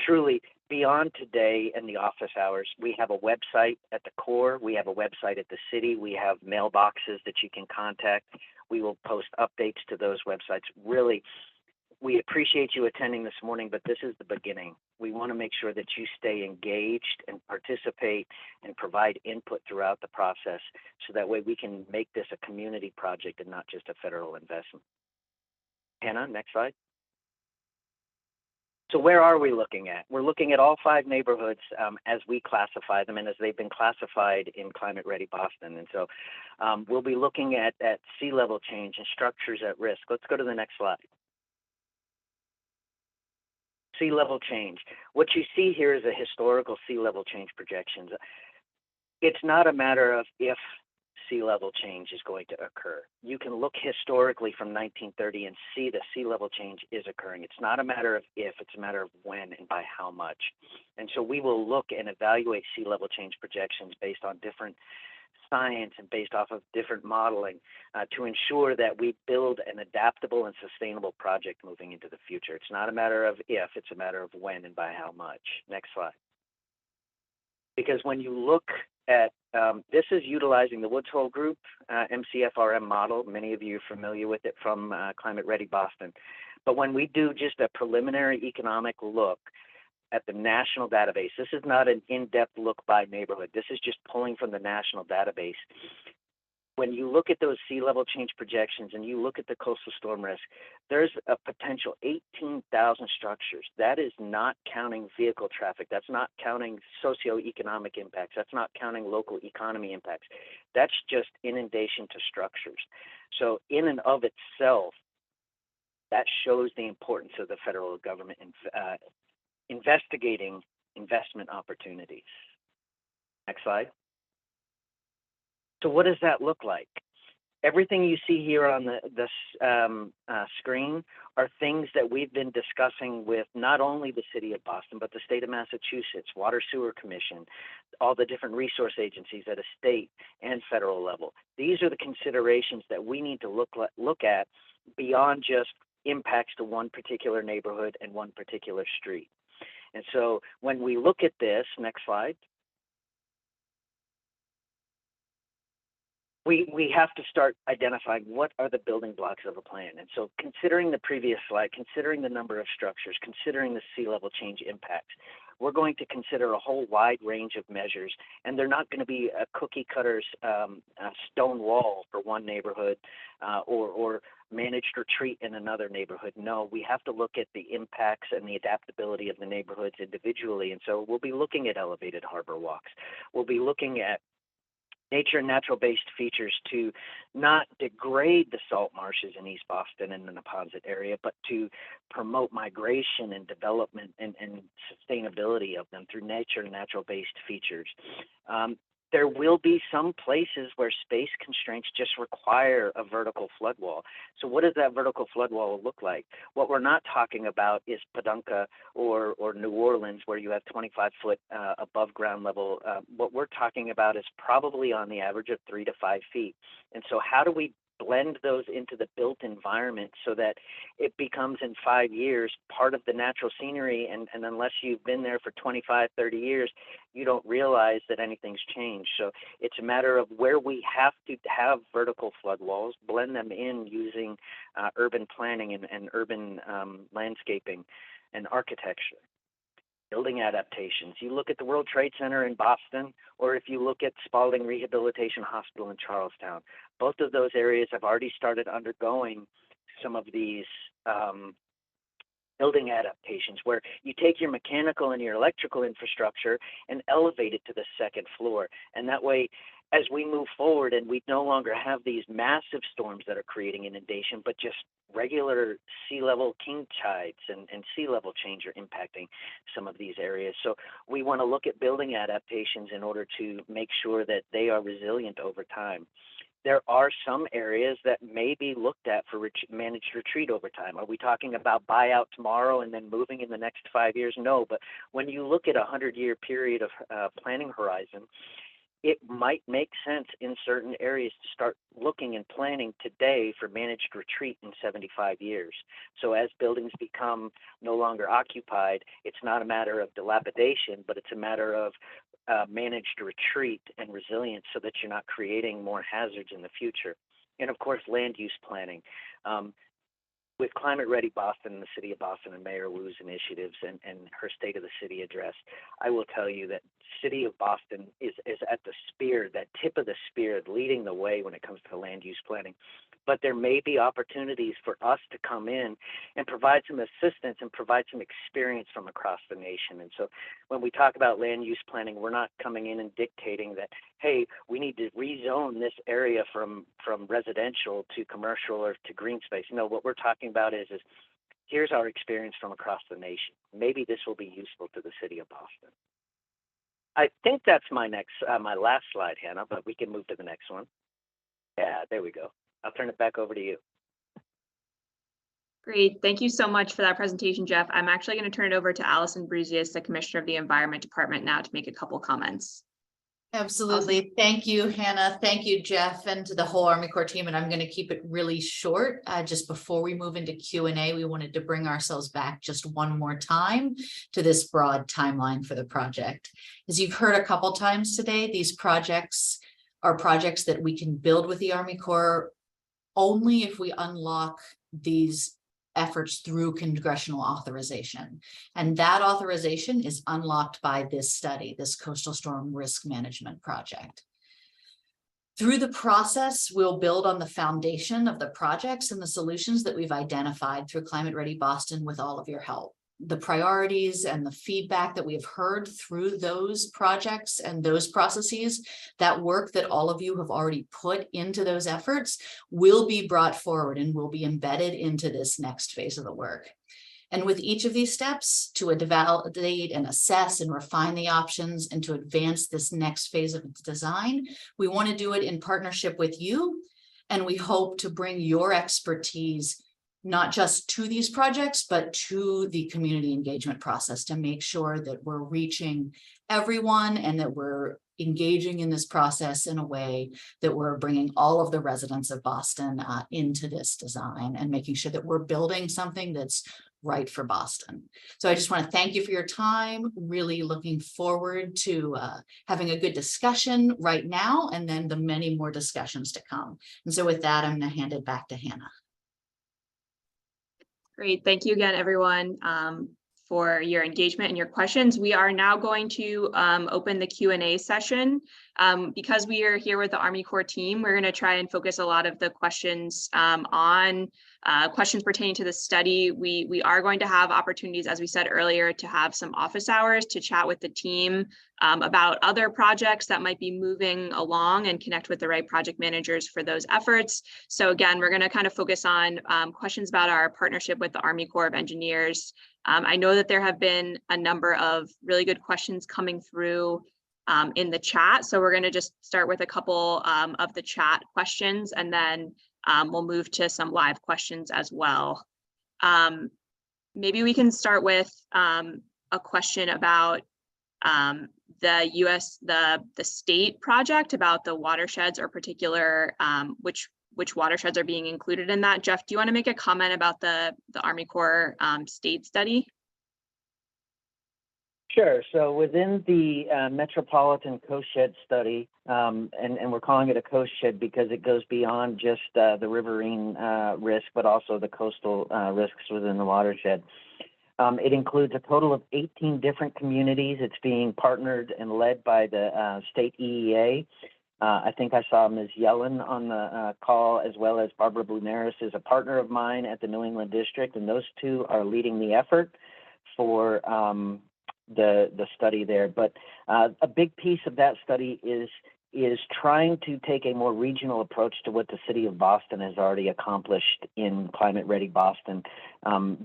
truly beyond today and the office hours, we have a website at the Corps, we have a website at the city, we have mailboxes that you can contact. We will post updates to those websites. Really, we appreciate you attending this morning, but this is the beginning. We want to make sure that you stay engaged and participate and provide input throughout the process, so that way we can make this a community project and not just a federal investment. Hannah, next slide. So where are we looking at? We're looking at all 5 neighborhoods as we classify them and as they've been classified in Climate Ready Boston. And so we'll be looking at sea level change and structures at risk. Let's go to the next slide. Sea level change. What you see here is a historical sea level change projections. It's not a matter of if sea level change is going to occur. You can look historically from 1930 and see the sea level change is occurring. It's not a matter of if, it's a matter of when and by how much. And so we will look and evaluate sea level change projections based on different science and based off of different modeling to ensure that we build an adaptable and sustainable project moving into the future. It's not a matter of if, it's a matter of when and by how much. Next slide. Because when you look at, this is utilizing the Woods Hole Group MCFRM model. Many of you are familiar with it from Climate Ready Boston. But when we do just a preliminary economic look at the national database, this is not an in-depth look by neighborhood. This is just pulling from the national database. When you look at those sea level change projections and you look at the coastal storm risk, there's a potential 18,000 structures. That is not counting vehicle traffic. That's not counting socioeconomic impacts. That's not counting local economy impacts. That's just inundation to structures. So in and of itself, that shows the importance of the federal government investigating investment opportunities. Next slide. So what does that look like? Everything you see here on the screen are things that we've been discussing with not only the city of Boston, but the state of Massachusetts, Water Sewer Commission, all the different resource agencies at a state and federal level. These are the considerations that we need to look at beyond just impacts to one particular neighborhood and one particular street. And so when we look at this, next slide, we have to start identifying what are the building blocks of a plan. And so considering the previous slide, considering the number of structures, considering the sea level change impacts, we're going to consider a whole wide range of measures, and they're not going to be a cookie cutter stone wall for one neighborhood or managed retreat in another neighborhood. No, we have to look at the impacts and the adaptability of the neighborhoods individually. And so we'll be looking at elevated harbor walks. We'll be looking at nature and natural-based features to not degrade the salt marshes in East Boston and the Neponset area, but to promote migration and development and sustainability of them through nature and natural-based features. There will be some places where space constraints just require a vertical flood wall. So what does that vertical flood wall look like? What we're not talking about is Paducah or New Orleans, where you have 25 foot above ground level. What we're talking about is probably on the average of 3 to 5 feet. And so how do we blend those into the built environment so that it becomes in 5 years part of the natural scenery, and unless you've been there for 25, 30 years, you don't realize that anything's changed. So it's a matter of where we have to have vertical flood walls, blend them in using urban planning and urban landscaping and architecture. Building adaptations. You look at the World Trade Center in Boston, or if you look at Spalding Rehabilitation Hospital in Charlestown, both of those areas have already started undergoing some of these building adaptations, where you take your mechanical and your electrical infrastructure and elevate it to the second floor. And that way, as we move forward and we no longer have these massive storms that are creating inundation, but just regular sea level king tides and sea level change are impacting some of these areas. So we want to look at building adaptations in order to make sure that they are resilient over time. There are some areas that may be looked at for managed retreat over time. Are we talking about buyout tomorrow and then moving in the next 5 years? No, but when you look at a 100-year period of planning horizon, it might make sense in certain areas to start looking and planning today for managed retreat in 75 years. So as buildings become no longer occupied, it's not a matter of dilapidation, but it's a matter of managed retreat and resilience so that you're not creating more hazards in the future. And of course, land use planning. With Climate Ready Boston and the City of Boston and Mayor Wu's initiatives and her State of the City address, I will tell you that City of Boston is at the spear, that tip of the spear, leading the way when it comes to land use planning. But there may be opportunities for us to come in and provide some assistance and provide some experience from across the nation. And so when we talk about land use planning, we're not coming in and dictating that, hey, we need to rezone this area from residential to commercial or to green space. No, what we're talking about is here's our experience from across the nation. Maybe this will be useful to the City of Boston. I think that's my last slide, Hannah, but we can move to the next one. Yeah, there we go. I'll turn it back over to you. Great. Thank you so much for that presentation, Jeff. I'm actually going to turn it over to Allison Bruzius, the Commissioner of the Environment Department, now to make a couple comments. Absolutely. Thank you, Hannah. Thank you, Jeff, and to the whole Army Corps team. And I'm going to keep it really short. Just before we move into Q&A, we wanted to bring ourselves back just one more time to this broad timeline for the project. As you've heard a couple times today, these projects are projects that we can build with the Army Corps only if we unlock these efforts through congressional authorization. And that authorization is unlocked by this study, this coastal storm risk management project. Through the process, we'll build on the foundation of the projects and the solutions that we've identified through Climate Ready Boston with all of your help. The priorities and the feedback that we've heard through those projects and those processes, that work that all of you have already put into those efforts will be brought forward and will be embedded into this next phase of the work. And with each of these steps to validate and assess and refine the options and to advance this next phase of design, we want to do it in partnership with you. And we hope to bring your expertise not just to these projects, but to the community engagement process to make sure that we're reaching everyone and that we're engaging in this process in a way that we're bringing all of the residents of Boston into this design and making sure that we're building something that's right for Boston. So I just want to thank you for your time. Really looking forward to having a good discussion right now and then the many more discussions to come. And so with that, I'm going to hand it back to Hannah. Great. Thank you again, everyone, for your engagement and your questions. We are now going to open the Q&A session. Because we are here with the Army Corps team, we're going to try and focus a lot of the questions on questions pertaining to the study. We are going to have opportunities, as we said earlier, to have some office hours to chat with the team about other projects that might be moving along and connect with the right project managers for those efforts. So again, we're going to kind of focus on questions about our partnership with the Army Corps of Engineers. I know that there have been a number of really good questions coming through in the chat. So we're going to just start with a couple of the chat questions, and then we'll move to some live questions as well. Maybe we can start with a question about the state project, about the watersheds, or particular which watersheds are being included in that. Jeff, do you want to make a comment about the Army Corps state study? Sure. So within the Metropolitan Coast Shed study, and we're calling it a coast shed because it goes beyond just the riverine risk, but also the coastal risks within the watershed. It includes a total of 18 different communities. It's being partnered and led by the state EEA. I think I saw Ms. Yellen on the call, as well as Barbara Blunaris is a partner of mine at the New England District, and those two are leading the effort for the study there. But a big piece of that study is trying to take a more regional approach to what the city of Boston has already accomplished in Climate Ready Boston.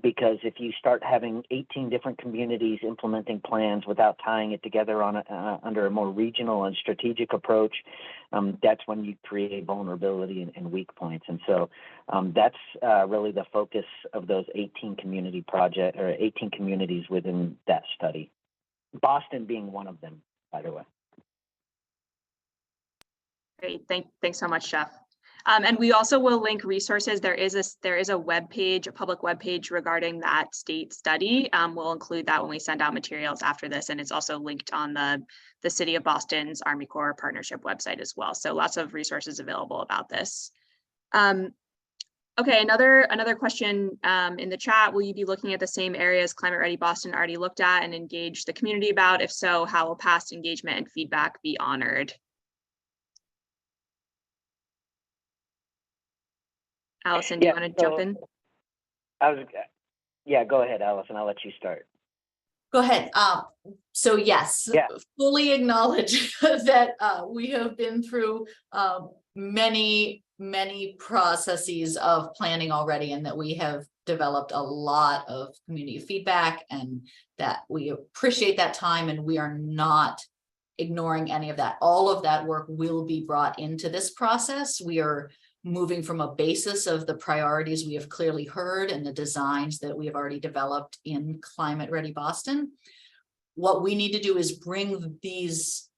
Because if you start having 18 different communities implementing plans without tying it together on under a more regional and strategic approach, that's when you create vulnerability and weak points. And so that's really the focus of those 18 community project or 18 communities within that study. Boston being one of them, by the way. Great, thanks so much, Jeff. And we also will link resources. There is a web page, a public web page regarding that state study. We'll include that when we send out materials after this, and it's also linked on the City of Boston's Army Corps partnership website as well. So lots of resources available about this. Okay, another question in the chat. Will you be looking at the same areas Climate Ready Boston already looked at and engaged the community about? If so, how will past engagement and feedback be honored? Allison, do you want to jump in? Yeah, go ahead, Allison. I'll let you start. Go ahead. So yes, fully acknowledge that we have been through many processes of planning already, and that we have developed a lot of community feedback, and that we appreciate that time, and we are not ignoring any of that. All of that work will be brought into this process. We are moving from a basis of the priorities we have clearly heard and the designs that we have already developed in Climate Ready Boston. What we need to do is bring these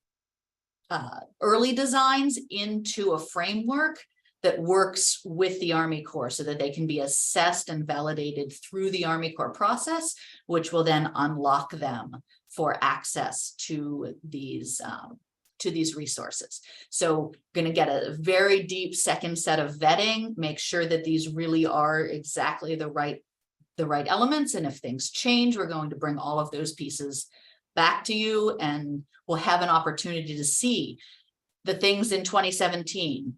early designs into a framework that works with the Army Corps so that they can be assessed and validated through the Army Corps process, which will then unlock them for access to these resources. So going to get a very deep second set of vetting, make sure that these really are exactly the right elements. And if things change, we're going to bring all of those pieces back to you, and we'll have an opportunity to see the things in 2017.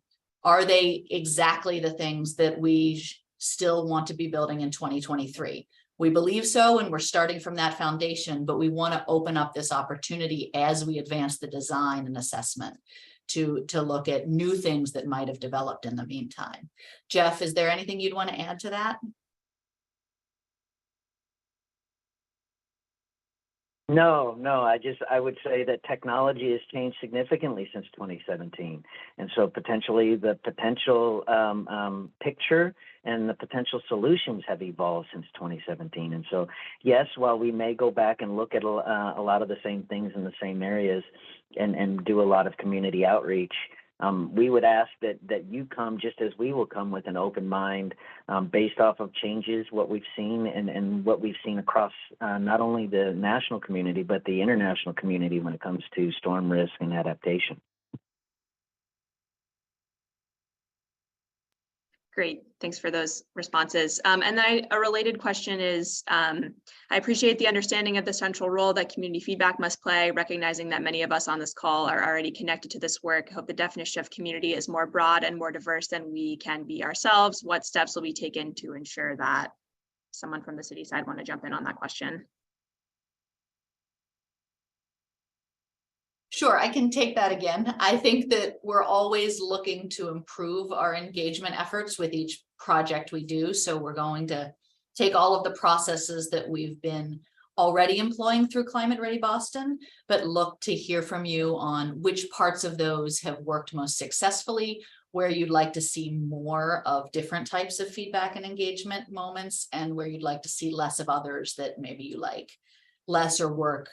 Are they exactly the things that we still want to be building in 2023? We believe so, and we're starting from that foundation, but we want to open up this opportunity as we advance the design and assessment to look at new things that might have developed in the meantime. Jeff, is there anything you'd want to add to that? No, I would say that technology has changed significantly since 2017. And so potentially the potential picture and the potential solutions have evolved since 2017. And so, yes, while we may go back and look at a lot of the same things in the same areas and do a lot of community outreach, we would ask that you come just as we will come with an open mind based off of changes, what we've seen and what we've seen across not only the national community, but the international community when it comes to storm risk and adaptation. Great, thanks for those responses. And then a related question is, I appreciate the understanding of the central role that community feedback must play, recognizing that many of us on this call are already connected to this work. I hope the definition of community is more broad and more diverse than we can be ourselves. What steps will be taken to ensure that? Someone from the city side want to jump in on that question? Sure, I can take that again. I think that we're always looking to improve our engagement efforts with each project we do. So we're going to take all of the processes that we've been already employing through Climate Ready Boston, but look to hear from you on which parts of those have worked most successfully, where you'd like to see more of different types of feedback and engagement moments, and where you'd like to see less of others that maybe you like less or work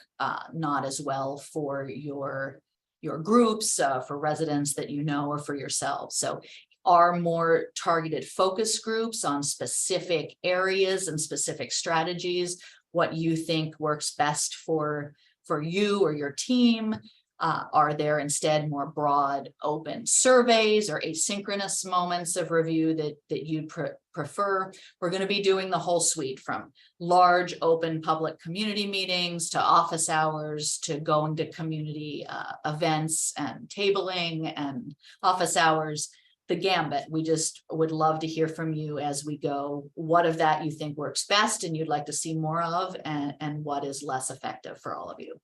not as well for your groups, for residents that you know, or for yourselves. So are more targeted focus groups on specific areas and specific strategies, what you think works best for you or your team? Are there instead more broad open surveys or asynchronous moments of review that you'd prefer? We're going to be doing the whole suite, from large open public community meetings to office hours to going to community events and tabling and office hours, the gambit. We just would love to hear from you as we go, what of that you think works best and you'd like to see more of, and what is less effective for all of you.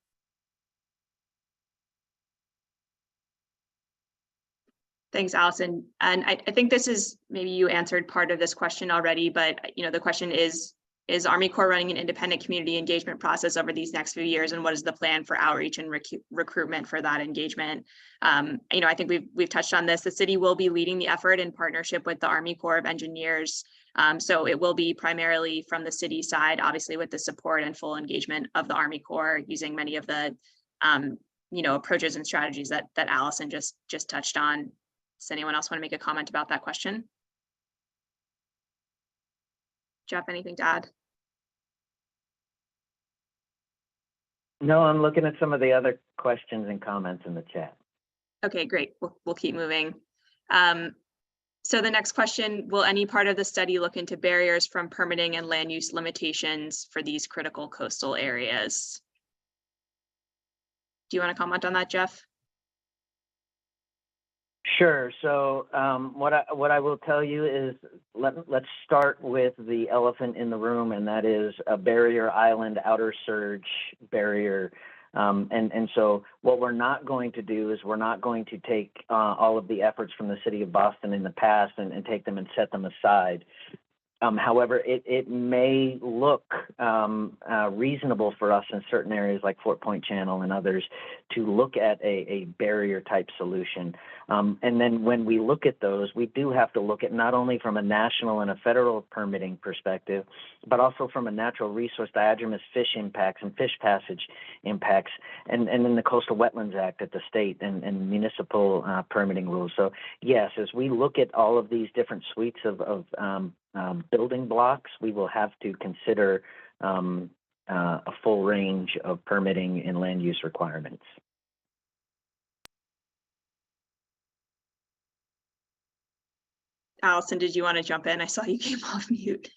Thanks, Allison. And I think this is, maybe you answered part of this question already, but the question is Army Corps running an independent community engagement process over these next few years, and what is the plan for outreach and recruitment for that engagement? I think we've touched on this. The city will be leading the effort in partnership with the Army Corps of Engineers. So it will be primarily from the city side, obviously with the support and full engagement of the Army Corps, using many of the approaches and strategies that Allison just touched on. Does anyone else want to make a comment about that question? Jeff, anything to add? No, I'm looking at some of the other questions and comments in the chat. Okay, great. We'll keep moving. So the next question, will any part of the study look into barriers from permitting and land use limitations for these critical coastal areas? Do you want to comment on that, Jeff? Sure. So what I will tell you is let's start with the elephant in the room, and that is a barrier island outer surge barrier. And so what we're not going to do is we're not going to take all of the efforts from the city of Boston in the past and take them and set them aside. However, it may look reasonable for us in certain areas like Fort Point Channel and others to look at a barrier type solution. And then when we look at those, we do have to look at not only from a national and a federal permitting perspective, but also from a natural resource diadromous fish impacts and fish passage impacts, and then the Coastal Wetlands Act at the state and municipal permitting rules. So yes, as we look at all of these different suites of building blocks, we will have to consider a full range of permitting and land use requirements. Allison, did you want to jump in? I saw you came off mute.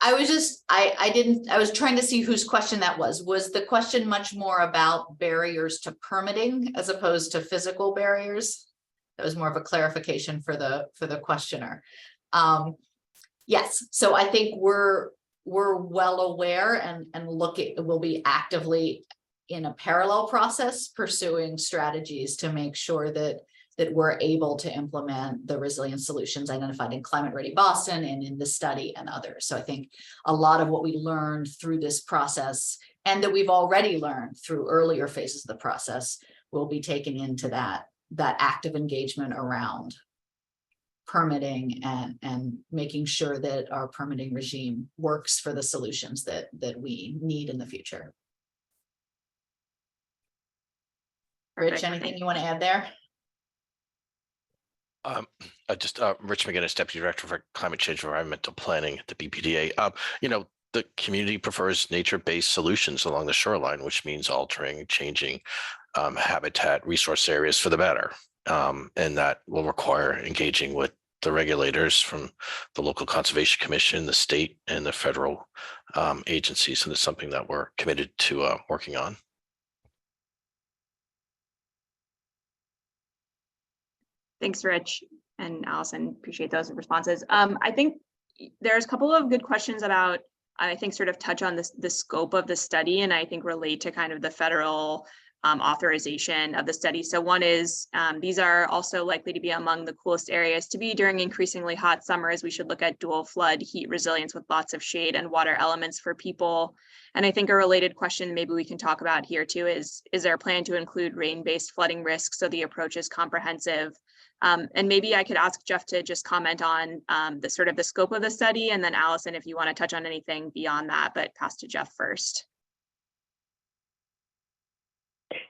I was trying to see whose question that was. Was the question much more about barriers to permitting as opposed to physical barriers? That was more of a clarification for the questioner. Yes, so I think we're well aware and we'll be actively in a parallel process pursuing strategies to make sure that we're able to implement the resilience solutions identified in Climate Ready Boston and in the study and others. So I think a lot of what we learned through this process and that we've already learned through earlier phases of the process will be taken into that active engagement around permitting and making sure that our permitting regime works for the solutions that we need in the future. Rich, anything you want to add there? Rich McGinnis, Deputy Director for Climate Change and Environmental Planning at the BPDA. The community prefers nature-based solutions along the shoreline, which means altering, changing habitat resource areas for the better. And that will require engaging with the regulators from the local conservation commission, the state and the federal agencies. And it's something that we're committed to working on. Thanks, Rich and Allison. Appreciate those responses. I think there's a couple of good questions about, I think, sort of touch on the scope of the study, and I think relate to kind of the federal authorization of the study. So one is, these are also likely to be among the coolest areas to be during increasingly hot summers. We should look at dual flood heat resilience with lots of shade and water elements for people. And I think a related question maybe we can talk about here too is there a plan to include rain-based flooding risks so the approach is comprehensive? And maybe I could ask Jeff to just comment on the sort of the scope of the study, and then Allison, if you want to touch on anything beyond that, but pass to Jeff first.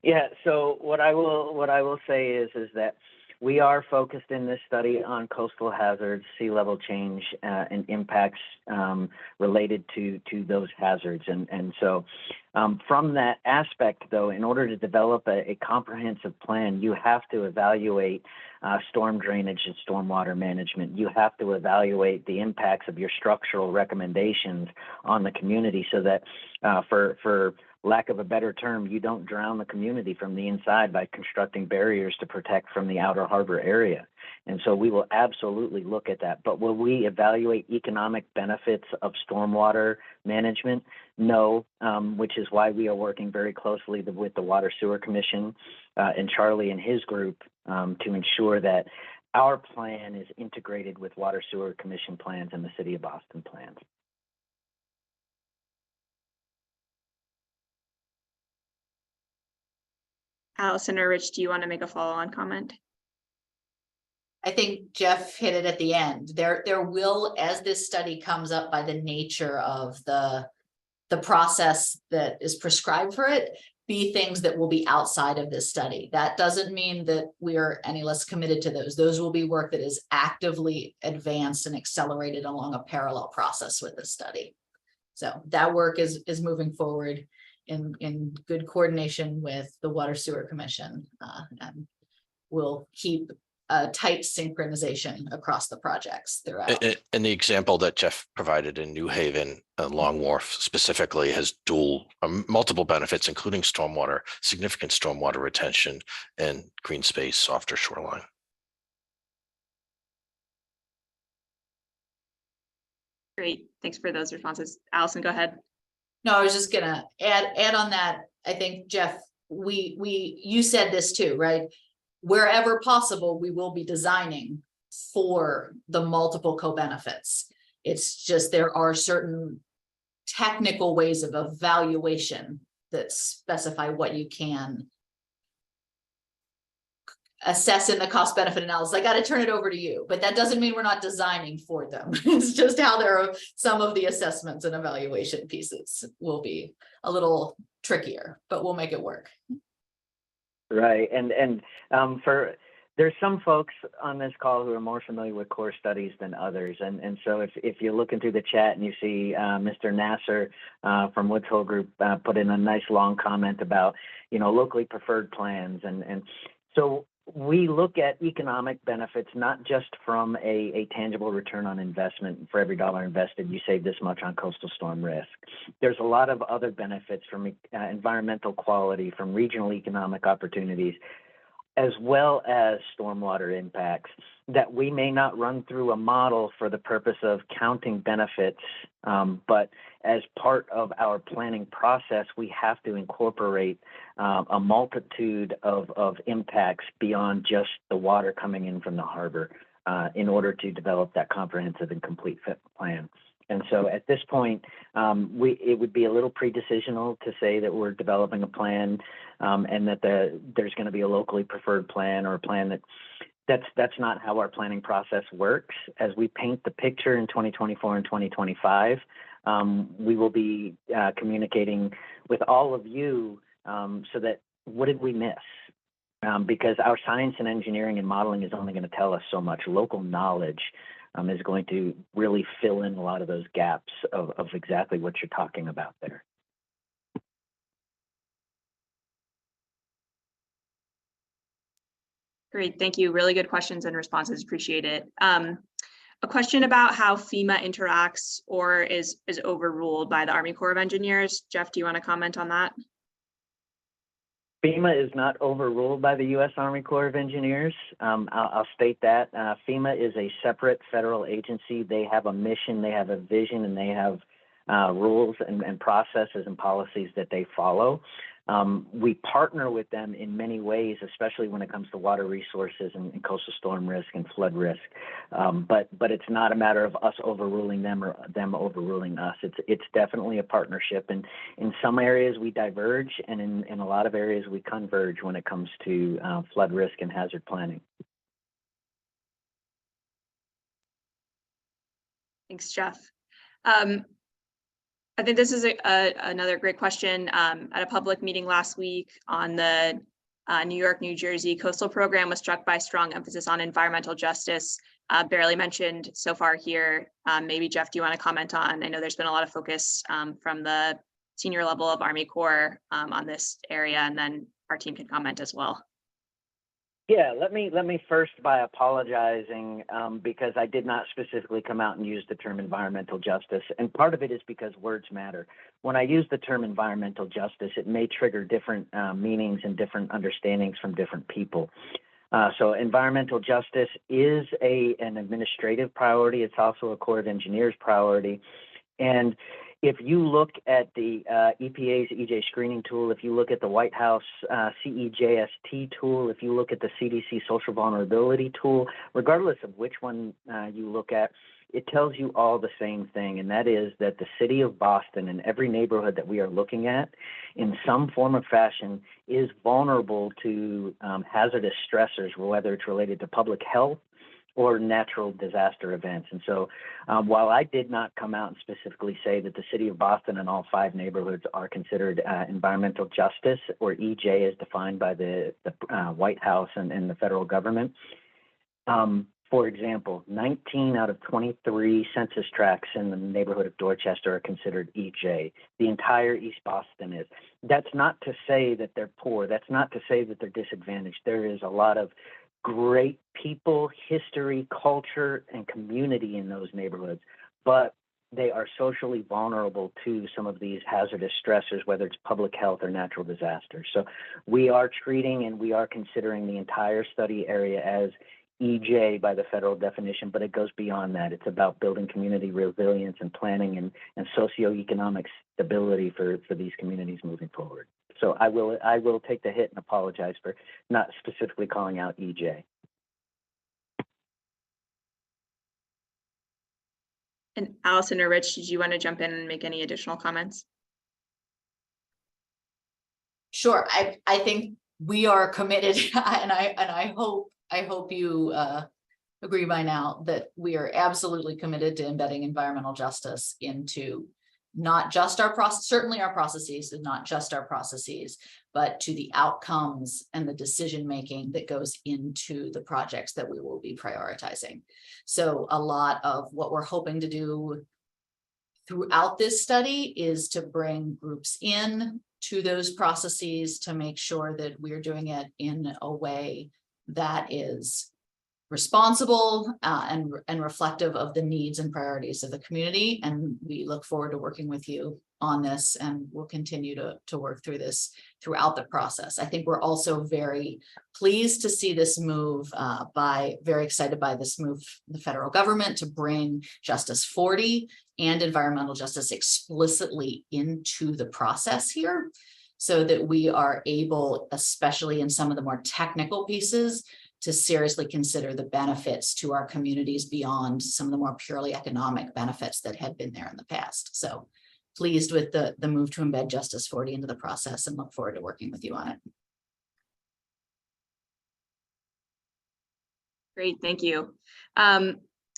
Yeah, so what I will say is that we are focused in this study on coastal hazards, sea level change, and impacts related to those hazards. And so from that aspect, though, in order to develop a comprehensive plan, you have to evaluate storm drainage and stormwater management. You have to evaluate the impacts of your structural recommendations on the community so that for lack of a better term, you don't drown the community from the inside by constructing barriers to protect from the outer harbor area. And so we will absolutely look at that. But will we evaluate economic benefits of stormwater management? No, which is why we are working very closely with the Water Sewer Commission and Charlie and his group to ensure that our plan is integrated with Water Sewer Commission plans and the City of Boston plans. Allison or Rich, do you want to make a follow-on comment? I think Jeff hit it at the end. There will, as this study comes up by the nature of the process that is prescribed for it, be things that will be outside of this study. That doesn't mean that we are any less committed to those. Those will be work that is actively advanced and accelerated along a parallel process with the study. So that work is moving forward in good coordination with the Water Sewer Commission, and we'll keep a tight synchronization across the projects throughout. And the example that Jeff provided in New Haven, Long Wharf specifically, has multiple benefits, including significant stormwater retention and green space, softer shoreline. Great, thanks for those responses. Allison, go ahead. No, I was just gonna add on that. I think, Jeff, you said this too, right? Wherever possible, we will be designing for the multiple co-benefits. It's just there are certain technical ways of evaluation that specify what you can assess in the cost benefit analysis. I got to turn it over to you, but that doesn't mean we're not designing for them. It's just how there are some of the assessments and evaluation pieces will be a little trickier, but we'll make it work. Right, and for there's some folks on this call who are more familiar with core studies than others, and so if you're looking through the chat and you see Mr. Nasser from Woods Hole Group put in a nice long comment about locally preferred plans, and so we look at economic benefits not just from a tangible return on investment. For every dollar invested, you save this much on coastal storm risk. There's a lot of other benefits from environmental quality, from regional economic opportunities, as well as stormwater impacts that we may not run through a model for the purpose of counting benefits, but as part of our planning process, we have to incorporate a multitude of impacts beyond just the water coming in from the harbor in order to develop that comprehensive and complete plan. And so at this point, it would be a little pre-decisional to say that we're developing a plan and that there's going to be a locally preferred plan or a plan that's not how our planning process works. As we paint the picture in 2024 and 2025, we will be communicating with all of you so that what did we miss? Because our science and engineering and modeling is only going to tell us so much. Local knowledge is going to really fill in a lot of those gaps of exactly what you're talking about there. Great, thank you. Really good questions and responses. Appreciate it. A question about how FEMA interacts or is overruled by the Army Corps of Engineers. Jeff, do you want to comment on that? FEMA is not overruled by the U.S. Army Corps of Engineers. I'll state that. FEMA is a separate federal agency. They have a mission, they have a vision, and they have rules and processes and policies that they follow. We partner with them in many ways, especially when it comes to water resources and coastal storm risk and flood risk. But it's not a matter of us overruling them or them overruling us. It's definitely a partnership. And in some areas we diverge, and in a lot of areas we converge when it comes to flood risk and hazard planning. Thanks, Jeff. I think this is another great question. At a public meeting last week on the New York, New Jersey coastal program, was struck by strong emphasis on environmental justice, barely mentioned so far here. Maybe Jeff, do you want to comment on? I know there's been a lot of focus from the senior level of Army Corps on this area, and then our team can comment as well. Yeah, let me first by apologizing because I did not specifically come out and use the term environmental justice. And part of it is because words matter. When I use the term environmental justice, it may trigger different meanings and different understandings from different people. So environmental justice is an administrative priority. It's also a Corps of Engineers priority. And if you look at the EPA's EJ screening tool, if you look at the White House CEJST tool, if you look at the CDC social vulnerability tool, regardless of which one you look at, it tells you all the same thing, and that is that the city of Boston and every neighborhood that we are looking at in some form or fashion is vulnerable to hazardous stressors, whether it's related to public health or natural disaster events. And so while I did not come out and specifically say that the city of Boston and all 5 neighborhoods are considered environmental justice, or EJ as defined by the White House and the federal government, for example, 19 out of 23 census tracts in the neighborhood of Dorchester are considered EJ. The entire East Boston is. That's not to say that they're poor. That's not to say that they're disadvantaged. There is a lot of great people, history, culture, and community in those neighborhoods, but they are socially vulnerable to some of these hazardous stressors, whether it's public health or natural disasters. So we are treating and we are considering the entire study area as EJ by the federal definition, but it goes beyond that. It's about building community resilience and planning and socioeconomic stability for these communities moving forward. So I will take the hit and apologize for not specifically calling out EJ. And Allison or Rich, did you want to jump in and make any additional comments? Sure, I think we are committed, and I hope you agree by now that we are absolutely committed to embedding environmental justice into not just our process, certainly our processes, and not just our processes, but to the outcomes and the decision making that goes into the projects that we will be prioritizing. So a lot of what we're hoping to do throughout this study is to bring groups in to those processes to make sure that we're doing it in a way that is responsible and reflective of the needs and priorities of the community. And we look forward to working with you on this, and we'll continue to work through this throughout the process. I think we're also very pleased to see this move, very excited by this move, the federal government to bring Justice 40 and environmental justice explicitly into the process here, so that we are able, especially in some of the more technical pieces, to seriously consider the benefits to our communities beyond some of the more purely economic benefits that had been there in the past. So pleased with the move to embed Justice 40 into the process, and look forward to working with you on it. Great, thank you.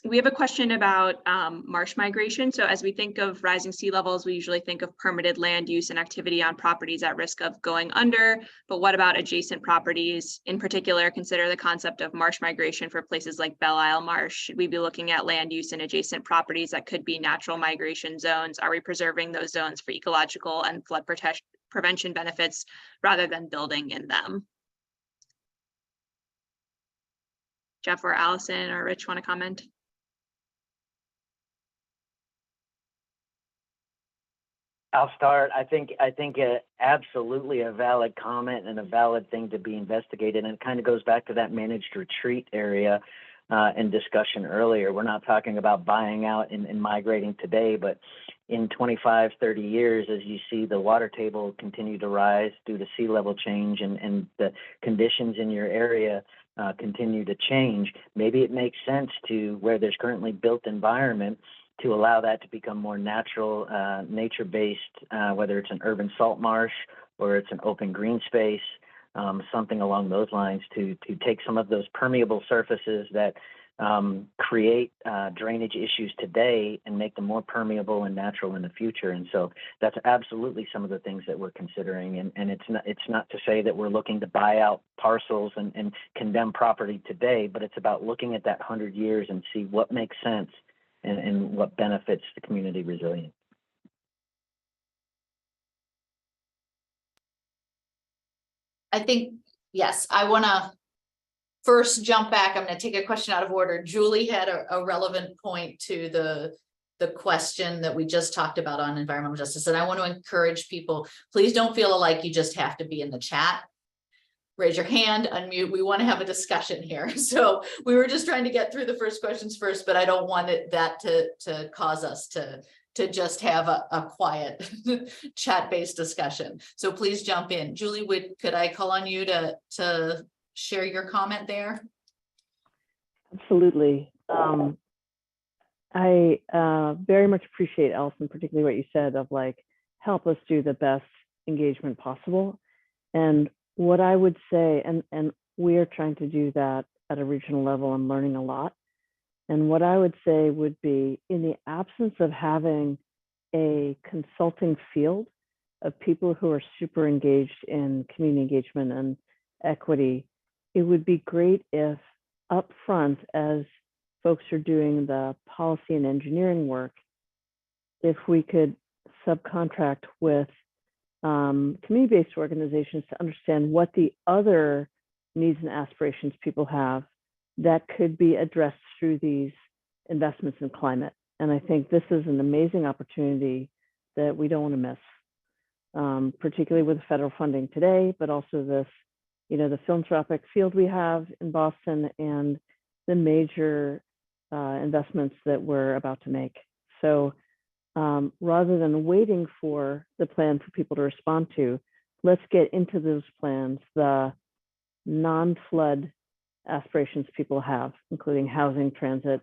We have a question about marsh migration. So as we think of rising sea levels, we usually think of permitted land use and activity on properties at risk of going under, but what about adjacent properties? In particular, consider the concept of marsh migration for places like Belle Isle Marsh. Should we be looking at land use and adjacent properties that could be natural migration zones? Are we preserving those zones for ecological and flood prevention benefits rather than building in them? Jeff or Allison or Rich want to comment? I'll start. I think absolutely a valid comment and a valid thing to be investigated. And it kind of goes back to that managed retreat area and discussion earlier. We're not talking about buying out and migrating today, but in 25, 30 years, as you see the water table continue to rise due to sea level change and the conditions in your area continue to change, maybe it makes sense to, where there's currently built environment, to allow that to become more natural, nature-based, whether it's an urban salt marsh or it's an open green space, something along those lines, to take some of those permeable surfaces that create drainage issues today and make them more permeable and natural in the future. And so that's absolutely some of the things that we're considering. And it's not to say that we're looking to buy out parcels and condemn property today, but it's about looking at that 100 years and see what makes sense and what benefits the community resilience. I think, yes, I want to first jump back. I'm going to take a question out of order. Julie had a relevant point to the question that we just talked about on environmental justice. And I want to encourage people, please don't feel like you just have to be in the chat. Raise your hand, unmute. We want to have a discussion here. So we were just trying to get through the first questions first, but I don't want that to cause us to just have a quiet chat-based discussion. So please jump in. Julie, could I call on you to share your comment there? Absolutely. I very much appreciate, Allison, particularly what you said of like, help us do the best engagement possible. And what I would say, and we are trying to do that at a regional level and learning a lot. And what I would say would be, in the absence of having a consulting field of people who are super engaged in community engagement and equity, it would be great if upfront, as folks are doing the policy and engineering work, if we could subcontract with community-based organizations to understand what the other needs and aspirations people have that could be addressed through these investments in climate. And I think this is an amazing opportunity that we don't want to miss, particularly with federal funding today, but also this, the philanthropic field we have in Boston and the major investments that we're about to make. So rather than waiting for the plan for people to respond to, let's get into those plans, the non-flood aspirations people have, including housing, transit,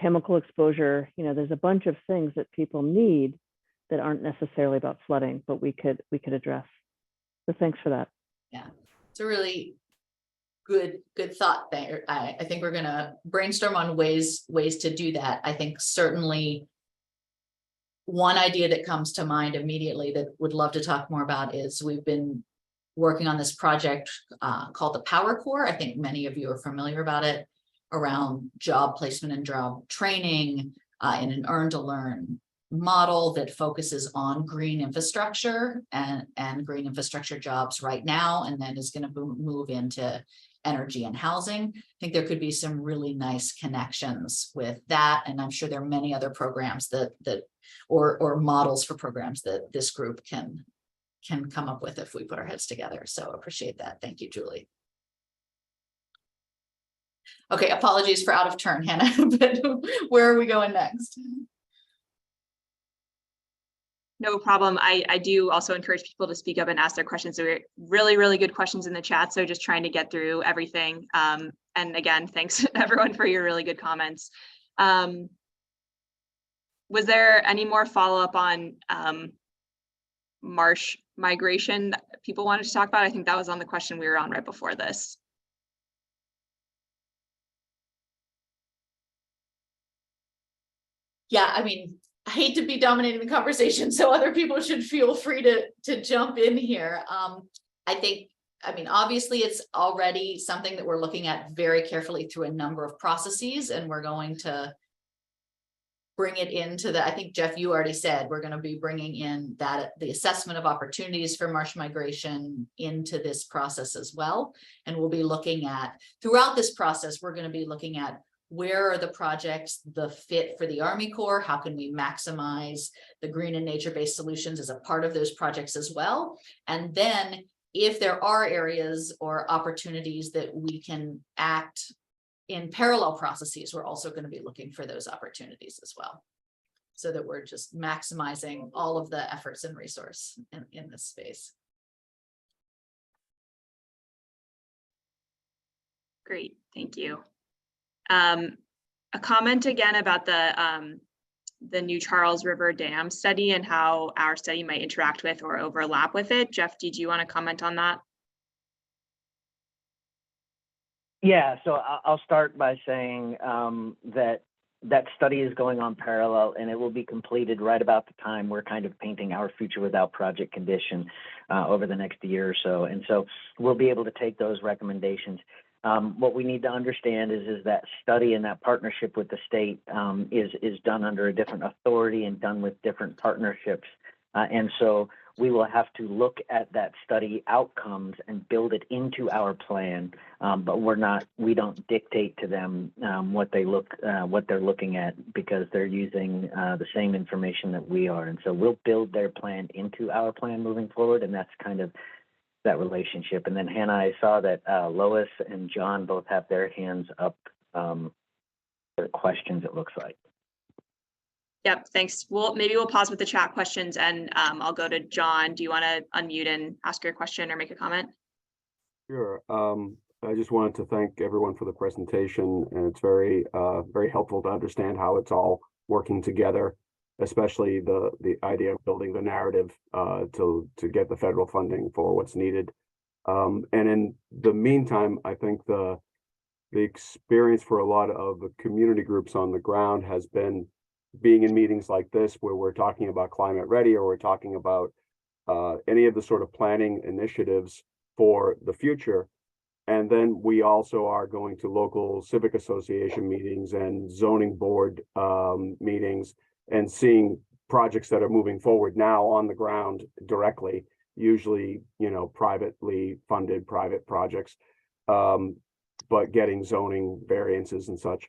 chemical exposure. You know, there's a bunch of things that people need that aren't necessarily about flooding, but we could address. So thanks for that. Yeah, it's a really good thought there. I think we're gonna brainstorm on ways to do that. I think certainly one idea that comes to mind immediately that would love to talk more about is we've been working on this project called the Power Core. I think many of you are familiar about it, around job placement and job training in an earn to learn model that focuses on green infrastructure and green infrastructure jobs right now, and then is going to move into energy and housing. I think there could be some really nice connections with that, and I'm sure there are many other programs that or models for programs that this group can come up with if we put our heads together. So appreciate that. Thank you, Julie. Okay, apologies for out of turn, Hannah, but where are we going next? No problem. I do also encourage people to speak up and ask their questions. So we're really good questions in the chat. So just trying to get through everything. And again, thanks everyone for your really good comments. Was there any more follow-up on marsh migration that people wanted to talk about? I think that was on the question we were on right before this. Yeah, I mean, I hate to be dominating the conversation, so other people should feel free to jump in here. I mean, obviously it's already something that we're looking at very carefully through a number of processes, and we're going to bring it into the, I think Jeff, you already said, we're going to be bringing in the assessment of opportunities for marsh migration into this process as well. And we'll be looking at, throughout this process, we're going to be looking at where are the projects the fit for the Army Corps? How can we maximize the green and nature-based solutions as a part of those projects as well? And then if there are areas or opportunities that we can act in parallel processes, we're also going to be looking for those opportunities as well, so that we're just maximizing all of the efforts and resource in this space. Great, thank you. A comment again about the New Charles River Dam study and how our study might interact with or overlap with it. Jeff, did you want to comment on that? Yeah, so I'll start by saying that study is going on parallel, and it will be completed right about the time we're kind of painting our future without project condition over the next year or so. And so we'll be able to take those recommendations. What we need to understand is that study and that partnership with the state is done under a different authority and done with different partnerships. And so we will have to look at that study outcomes and build it into our plan, but we don't dictate to them what they're looking at, because they're using the same information that we are. And so we'll build their plan into our plan moving forward, and that's kind of that relationship. And then Hannah, I saw that Lois and John both have their hands up for questions, it looks like. Yep, thanks. Maybe we'll pause with the chat questions, and I'll go to John. Do you want to unmute and ask your question or make a comment? Sure. I just wanted to thank everyone for the presentation, and it's very helpful to understand how it's all working together, especially the idea of building the narrative to get the federal funding for what's needed. And in the meantime, I think the experience for a lot of the community groups on the ground has been being in meetings like this, where we're talking about climate ready, or we're talking about any of the sort of planning initiatives for the future. And then we also are going to local civic association meetings and zoning board meetings, and seeing projects that are moving forward now on the ground directly, usually, privately funded private projects, but getting zoning variances and such.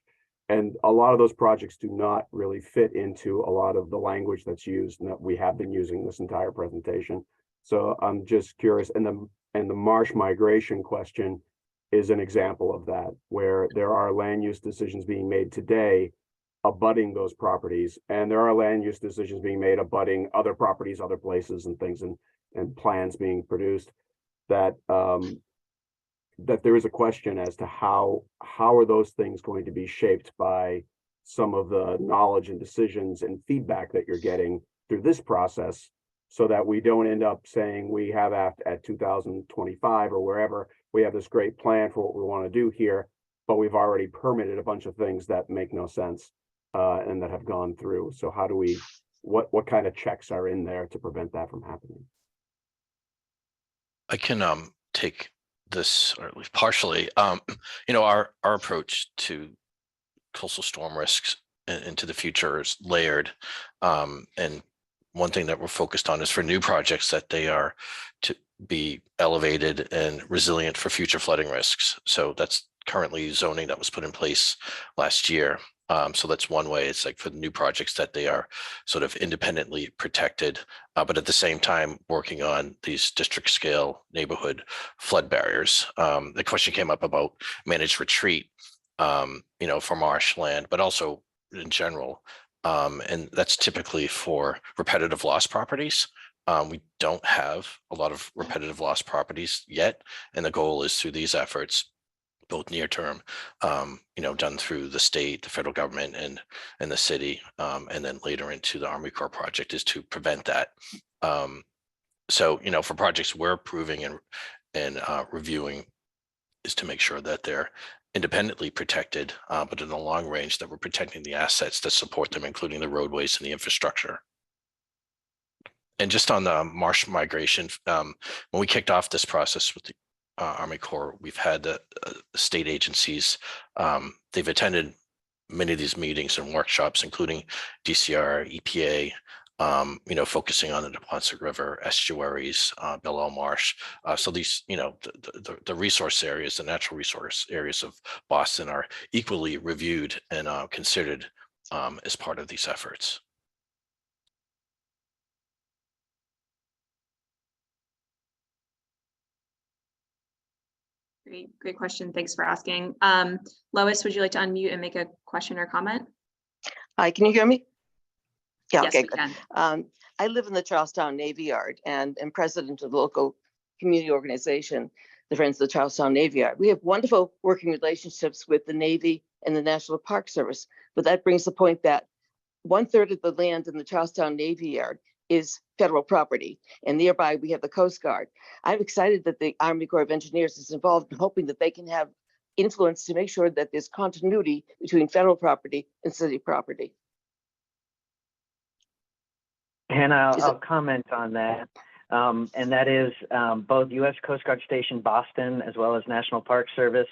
And a lot of those projects do not really fit into a lot of the language that's used and that we have been using this entire presentation. So I'm just curious, and the marsh migration question is an example of that, where there are land use decisions being made today abutting those properties, and there are land use decisions being made abutting other properties, other places and things, and plans being produced, that that there is a question as to how are those things going to be shaped by some of the knowledge and decisions and feedback that you're getting through this process, so that we don't end up saying we have at 2025 or wherever, we have this great plan for what we want to do here, but we've already permitted a bunch of things that make no sense and that have gone through. So how do we, what kind of checks are in there to prevent that from happening? I can take this, or at least partially. Our approach to coastal storm risks into the future is layered. And one thing that we're focused on is for new projects that they are to be elevated and resilient for future flooding risks. So that's currently zoning that was put in place last year. So that's one way. It's like for the new projects that they are sort of independently protected, but at the same time working on these district scale neighborhood flood barriers. The question came up about managed retreat, for marshland, but also in general. And that's typically for repetitive loss properties. We don't have a lot of repetitive loss properties yet. And the goal is through these efforts, both near term, done through the state, the federal government, and the city, and then later into the Army Corps project, is to prevent that. So, for projects we're approving and reviewing, is to make sure that they're independently protected, but in the long range that we're protecting the assets that support them, including the roadways and the infrastructure. And just on the marsh migration, when we kicked off this process with the Army Corps, we've had the state agencies, they've attended many of these meetings and workshops, including DCR, EPA, focusing on the Neponset River estuaries, Belle Marsh. So these, the resource areas, the natural resource areas of Boston are equally reviewed and considered as part of these efforts. Great question. Thanks for asking. Lois, would you like to unmute and make a question or comment? Hi, can you hear me? Yeah, Yes, okay, we good. can. I live in the Charlestown Navy Yard and am president of the local community organization, the Friends of the Charlestown Navy Yard. We have wonderful working relationships with the Navy and the National Park Service, but that brings the point that 1/3 of the land in the Charlestown Navy Yard is federal property, and nearby we have the Coast Guard. I'm excited that the Army Corps of Engineers is involved, and hoping that they can have influence to make sure that there's continuity between federal property and city property. Hannah, I'll comment on that. And that is both U.S. Coast Guard Station Boston as well as National Park Service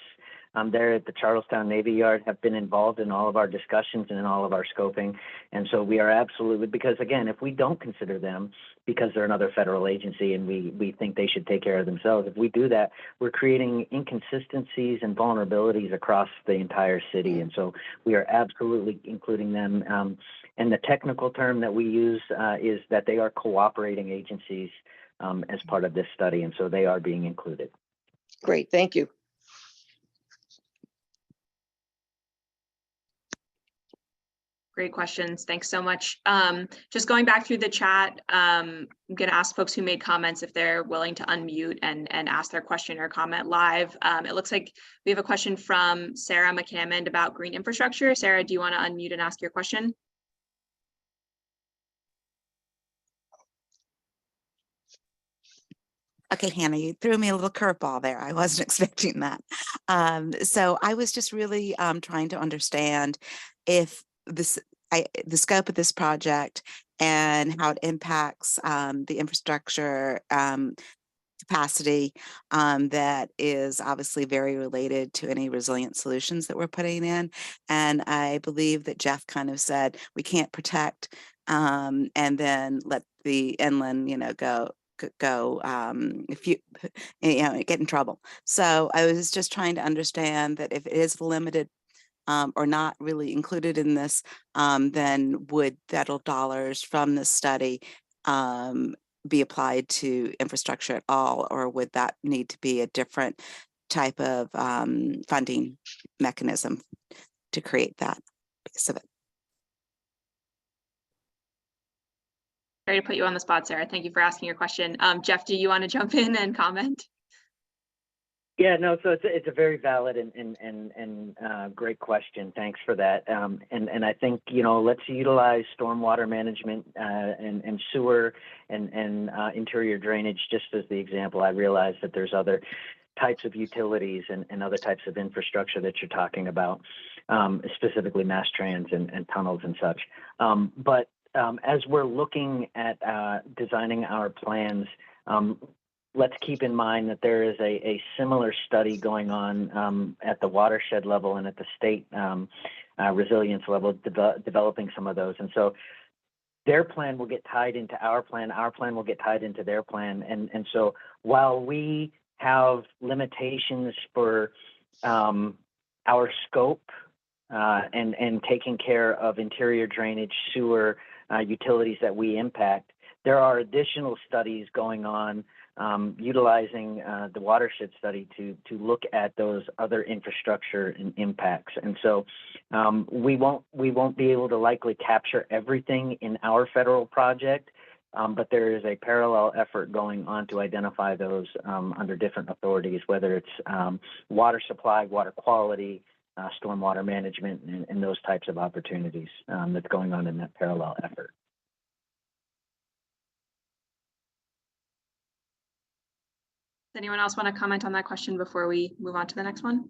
there at the Charlestown Navy Yard have been involved in all of our discussions and in all of our scoping. And so we are absolutely, because again, if we don't consider them because they're another federal agency and we think they should take care of themselves, if we do that, we're creating inconsistencies and vulnerabilities across the entire city. And so we are absolutely including them. And the technical term that we use is that they are cooperating agencies as part of this study. And so they are being included. Great, thank you. Great questions. Thanks so much. Just going back through the chat, I'm going to ask folks who made comments if they're willing to unmute and ask their question or comment live. It looks like we have a question from Sarah McCammond about green infrastructure. Sarah, do you want to unmute and ask your question? Okay, Hannah, you threw me a little curveball there. I wasn't expecting that. So I was just really trying to understand if the scope of this project and how it impacts the infrastructure capacity that is obviously very related to any resilient solutions that we're putting in. And I believe that Jeff kind of said we can't protect and then let the inland, go if you get in trouble. So I was just trying to understand that if it is limited or not really included in this, then would federal dollars from this study be applied to infrastructure at all, or would that need to be a different type of funding mechanism to create that piece of it? Sorry to put you on the spot, Sarah. Thank you for asking your question. Jeff, do you want to jump in and comment? Yeah, no, so it's a very valid and great question. Thanks for that. And I think, you know, let's utilize stormwater management and sewer and interior drainage just as the example. I realize that there's other types of utilities and other types of infrastructure that you're talking about, specifically mass trans and tunnels and such. But as we're looking at designing our plans, let's keep in mind that there is a similar study going on at the watershed level and at the state resilience level, developing some of those. And so their plan will get tied into our plan will get tied into their plan. And so while we have limitations for our scope and taking care of interior drainage, sewer, utilities that we impact, there are additional studies going on utilizing the watershed study to look at those other infrastructure and impacts. And so we won't be able to likely capture everything in our federal project, but there is a parallel effort going on to identify those under different authorities, whether it's water supply, water quality, stormwater management, and those types of opportunities that's going on in that parallel effort. Does anyone else want to comment on that question before we move on to the next one?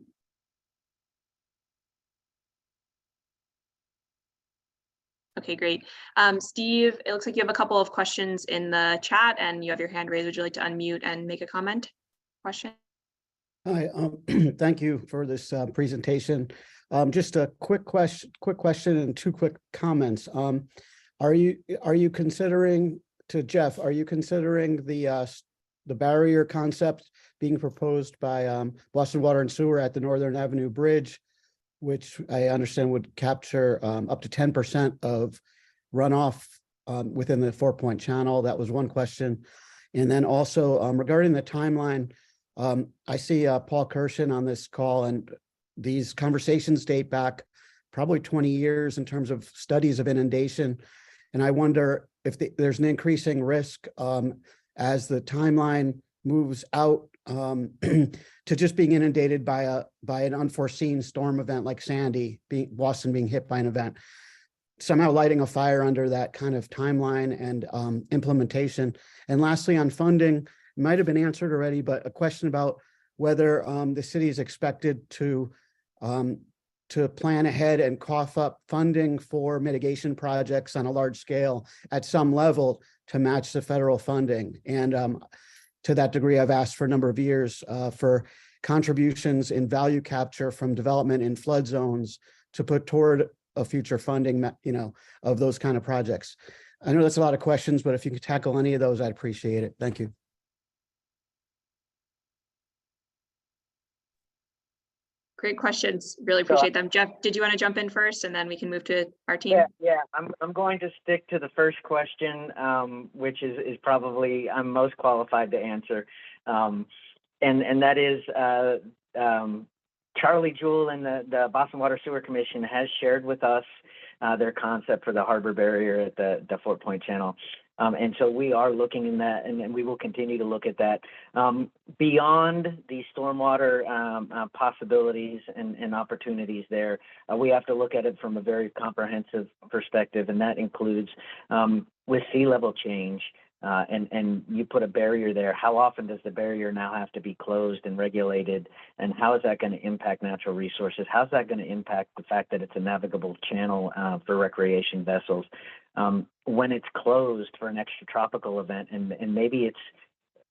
Okay, great. Steve, it looks like you have a couple of questions in the chat and you have your hand raised. Would you like to unmute and make a comment? Question? Hi, thank you for this presentation. Just a quick question and two quick comments. Are you considering, to Jeff, are you considering the barrier concept being proposed by Boston Water and Sewer at the Northern Avenue Bridge, which I understand would capture up to 10% of runoff within the 4-point channel? That was one question. And then also regarding the timeline, I see Paul Kirshen on this call, and these conversations date back probably 20 years in terms of studies of inundation. And I wonder if there's an increasing risk as the timeline moves out to just being inundated by an unforeseen storm event like Sandy, Boston being hit by an event, somehow lighting a fire under that kind of timeline and implementation. And lastly, on funding, it might have been answered already, but a question about whether the city is expected to plan ahead and cough up funding for mitigation projects on a large scale at some level to match the federal funding. And to that degree, I've asked for a number of years for contributions in value capture from development in flood zones to put toward a future funding, of those kind of projects. I know that's a lot of questions, but if you could tackle any of those, I'd appreciate it. Thank you. Great questions. Really appreciate them. Jeff, did you want to jump in first and then we can move to our team? Yeah. I'm going to stick to the first question, which is probably I'm most qualified to answer. And that is Charlie Jewell and the Boston Water Sewer Commission has shared with us their concept for the harbor barrier at the 4-point channel. And so we are looking in that, and we will continue to look at that. Beyond the stormwater possibilities and opportunities there, we have to look at it from a very comprehensive perspective, and that includes with sea level change, and you put a barrier there, how often does the barrier now have to be closed and regulated, and how is that going to impact natural resources? How's that going to impact the fact that it's a navigable channel for recreation vessels? When it's closed for an extratropical event, and maybe it's,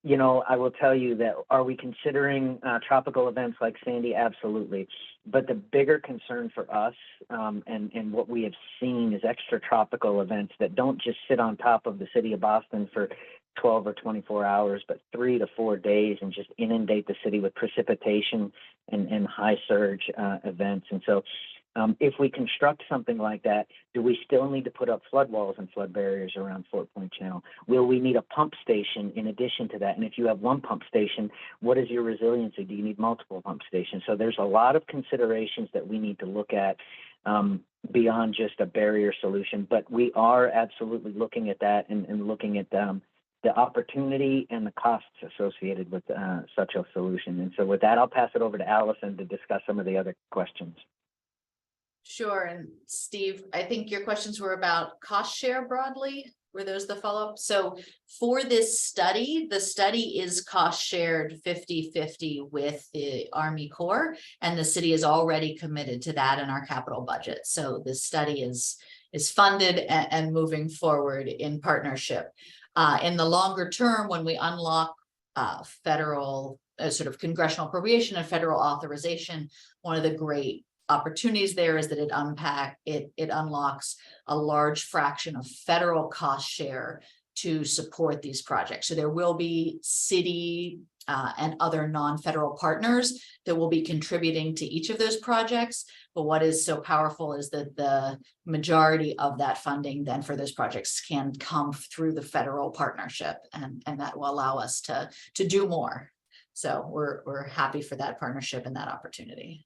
I will tell you that, are we considering tropical events like Sandy? Absolutely. But the bigger concern for us and what we have seen is extratropical events that don't just sit on top of the city of Boston for 12 or 24 hours, but 3 to 4 days and just inundate the city with precipitation and high surge events. And so if we construct something like that, do we still need to put up flood walls and flood barriers around 4-point channel? Will we need a pump station in addition to that? And if you have one pump station, what is your resiliency? Do you need multiple pump stations? So there's a lot of considerations that we need to look at beyond just a barrier solution, but we are absolutely looking at that and looking at the opportunity and the costs associated with such a solution. And so with that, I'll pass it over to Allison to discuss some of the other questions. Sure. And Steve, I think your questions were about cost share broadly. Were those the follow-up? So for this study, the study is cost shared 50-50 with the Army Corps, and the city is already committed to that in our capital budget. So this study is funded and moving forward in partnership. In the longer term, when we unlock federal sort of congressional appropriation and federal authorization, one of the great opportunities there is that it unlocks a large fraction of federal cost share to support these projects. So there will be city and other non-federal partners that will be contributing to each of those projects. But what is so powerful is that the majority of that funding then for those projects can come through the federal partnership, and that will allow us to do more. So we're happy for that partnership and that opportunity.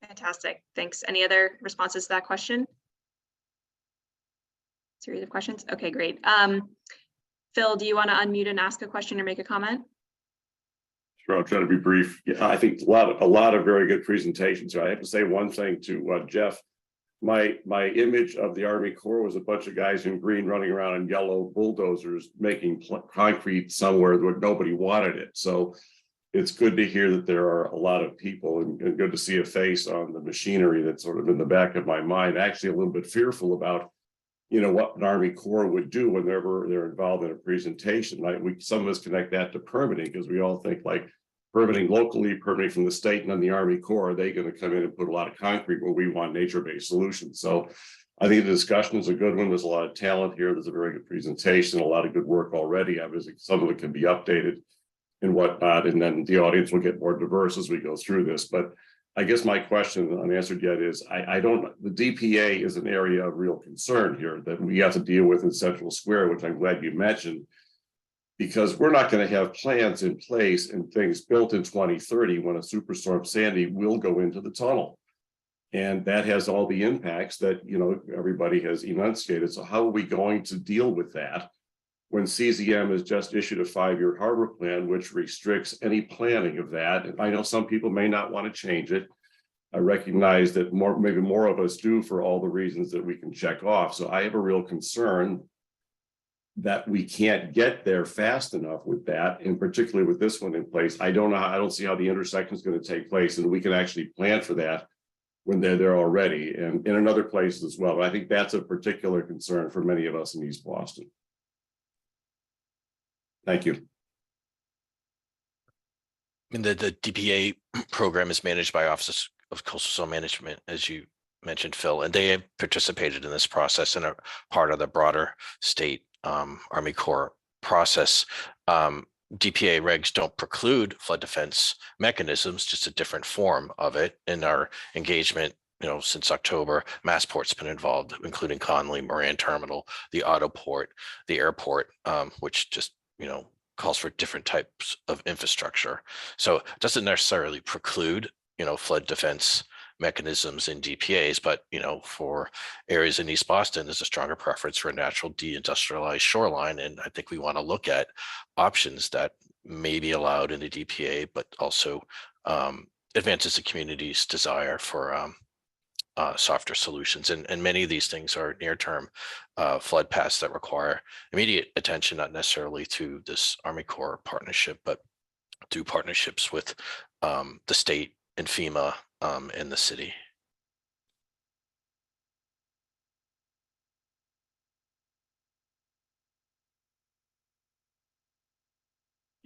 Fantastic. Thanks. Any other responses to that question? Series of questions. Okay, great. Phil, do you want to unmute and ask a question or make a comment? Sure, I'll try to be brief. Yeah, I think a lot of very good presentations. I have to say one thing to Jeff. My image of the Army Corps was a bunch of guys in green running around in yellow bulldozers making concrete somewhere where nobody wanted it. So it's good to hear that there are a lot of people, and good to see a face on the machinery that's sort of in the back of my mind. Actually, a little bit fearful about, what an Army Corps would do whenever they're involved in a presentation. Some of us connect that to permitting, because we all think like permitting locally, permitting from the state, and then the Army Corps, are they going to come in and put a lot of concrete where we want nature-based solutions? So I think the discussion is a good one. There's a lot of talent here. There's a very good presentation, a lot of good work already. Obviously, some of it can be updated and whatnot, and then the audience will get more diverse as we go through this. But I guess my question unanswered yet is, the DPA is an area of real concern here that we have to deal with in Central Square, which I'm glad you mentioned, because we're not going to have plans in place and things built in 2030 when a Superstorm Sandy will go into the tunnel. And that has all the impacts that, everybody has enunciated. So how are we going to deal with that when CZM has just issued a 5-year harbor plan, which restricts any planning of that? And I know some people may not want to change it. I recognize that maybe more of us do, for all the reasons that we can check off. So I have a real concern that we can't get there fast enough with that, and particularly with this one in place. I don't see how the intersection is going to take place, and we can actually plan for that when they're there already, and in another place as well. But I think that's a particular concern for many of us in East Boston. Thank you. And the DPA program is managed by Office of Coastal Zone Management, as you mentioned, Phil, and they have participated in this process and are part of the broader state Army Corps process. DPA regs don't preclude flood defense mechanisms, just a different form of it. In our engagement, since October, Massport's been involved, including Conley, Moran Terminal, the Auto Port, the airport, which just calls for different types of infrastructure. So it doesn't necessarily preclude, flood defense mechanisms in DPAs, but, for areas in East Boston, there's a stronger preference for a natural deindustrialized shoreline. And I think we want to look at options that may be allowed in the DPA, but also advances the community's desire for softer solutions. And many of these things are near-term flood paths that require immediate attention, not necessarily through this Army Corps partnership, but through partnerships with the state and FEMA and the city.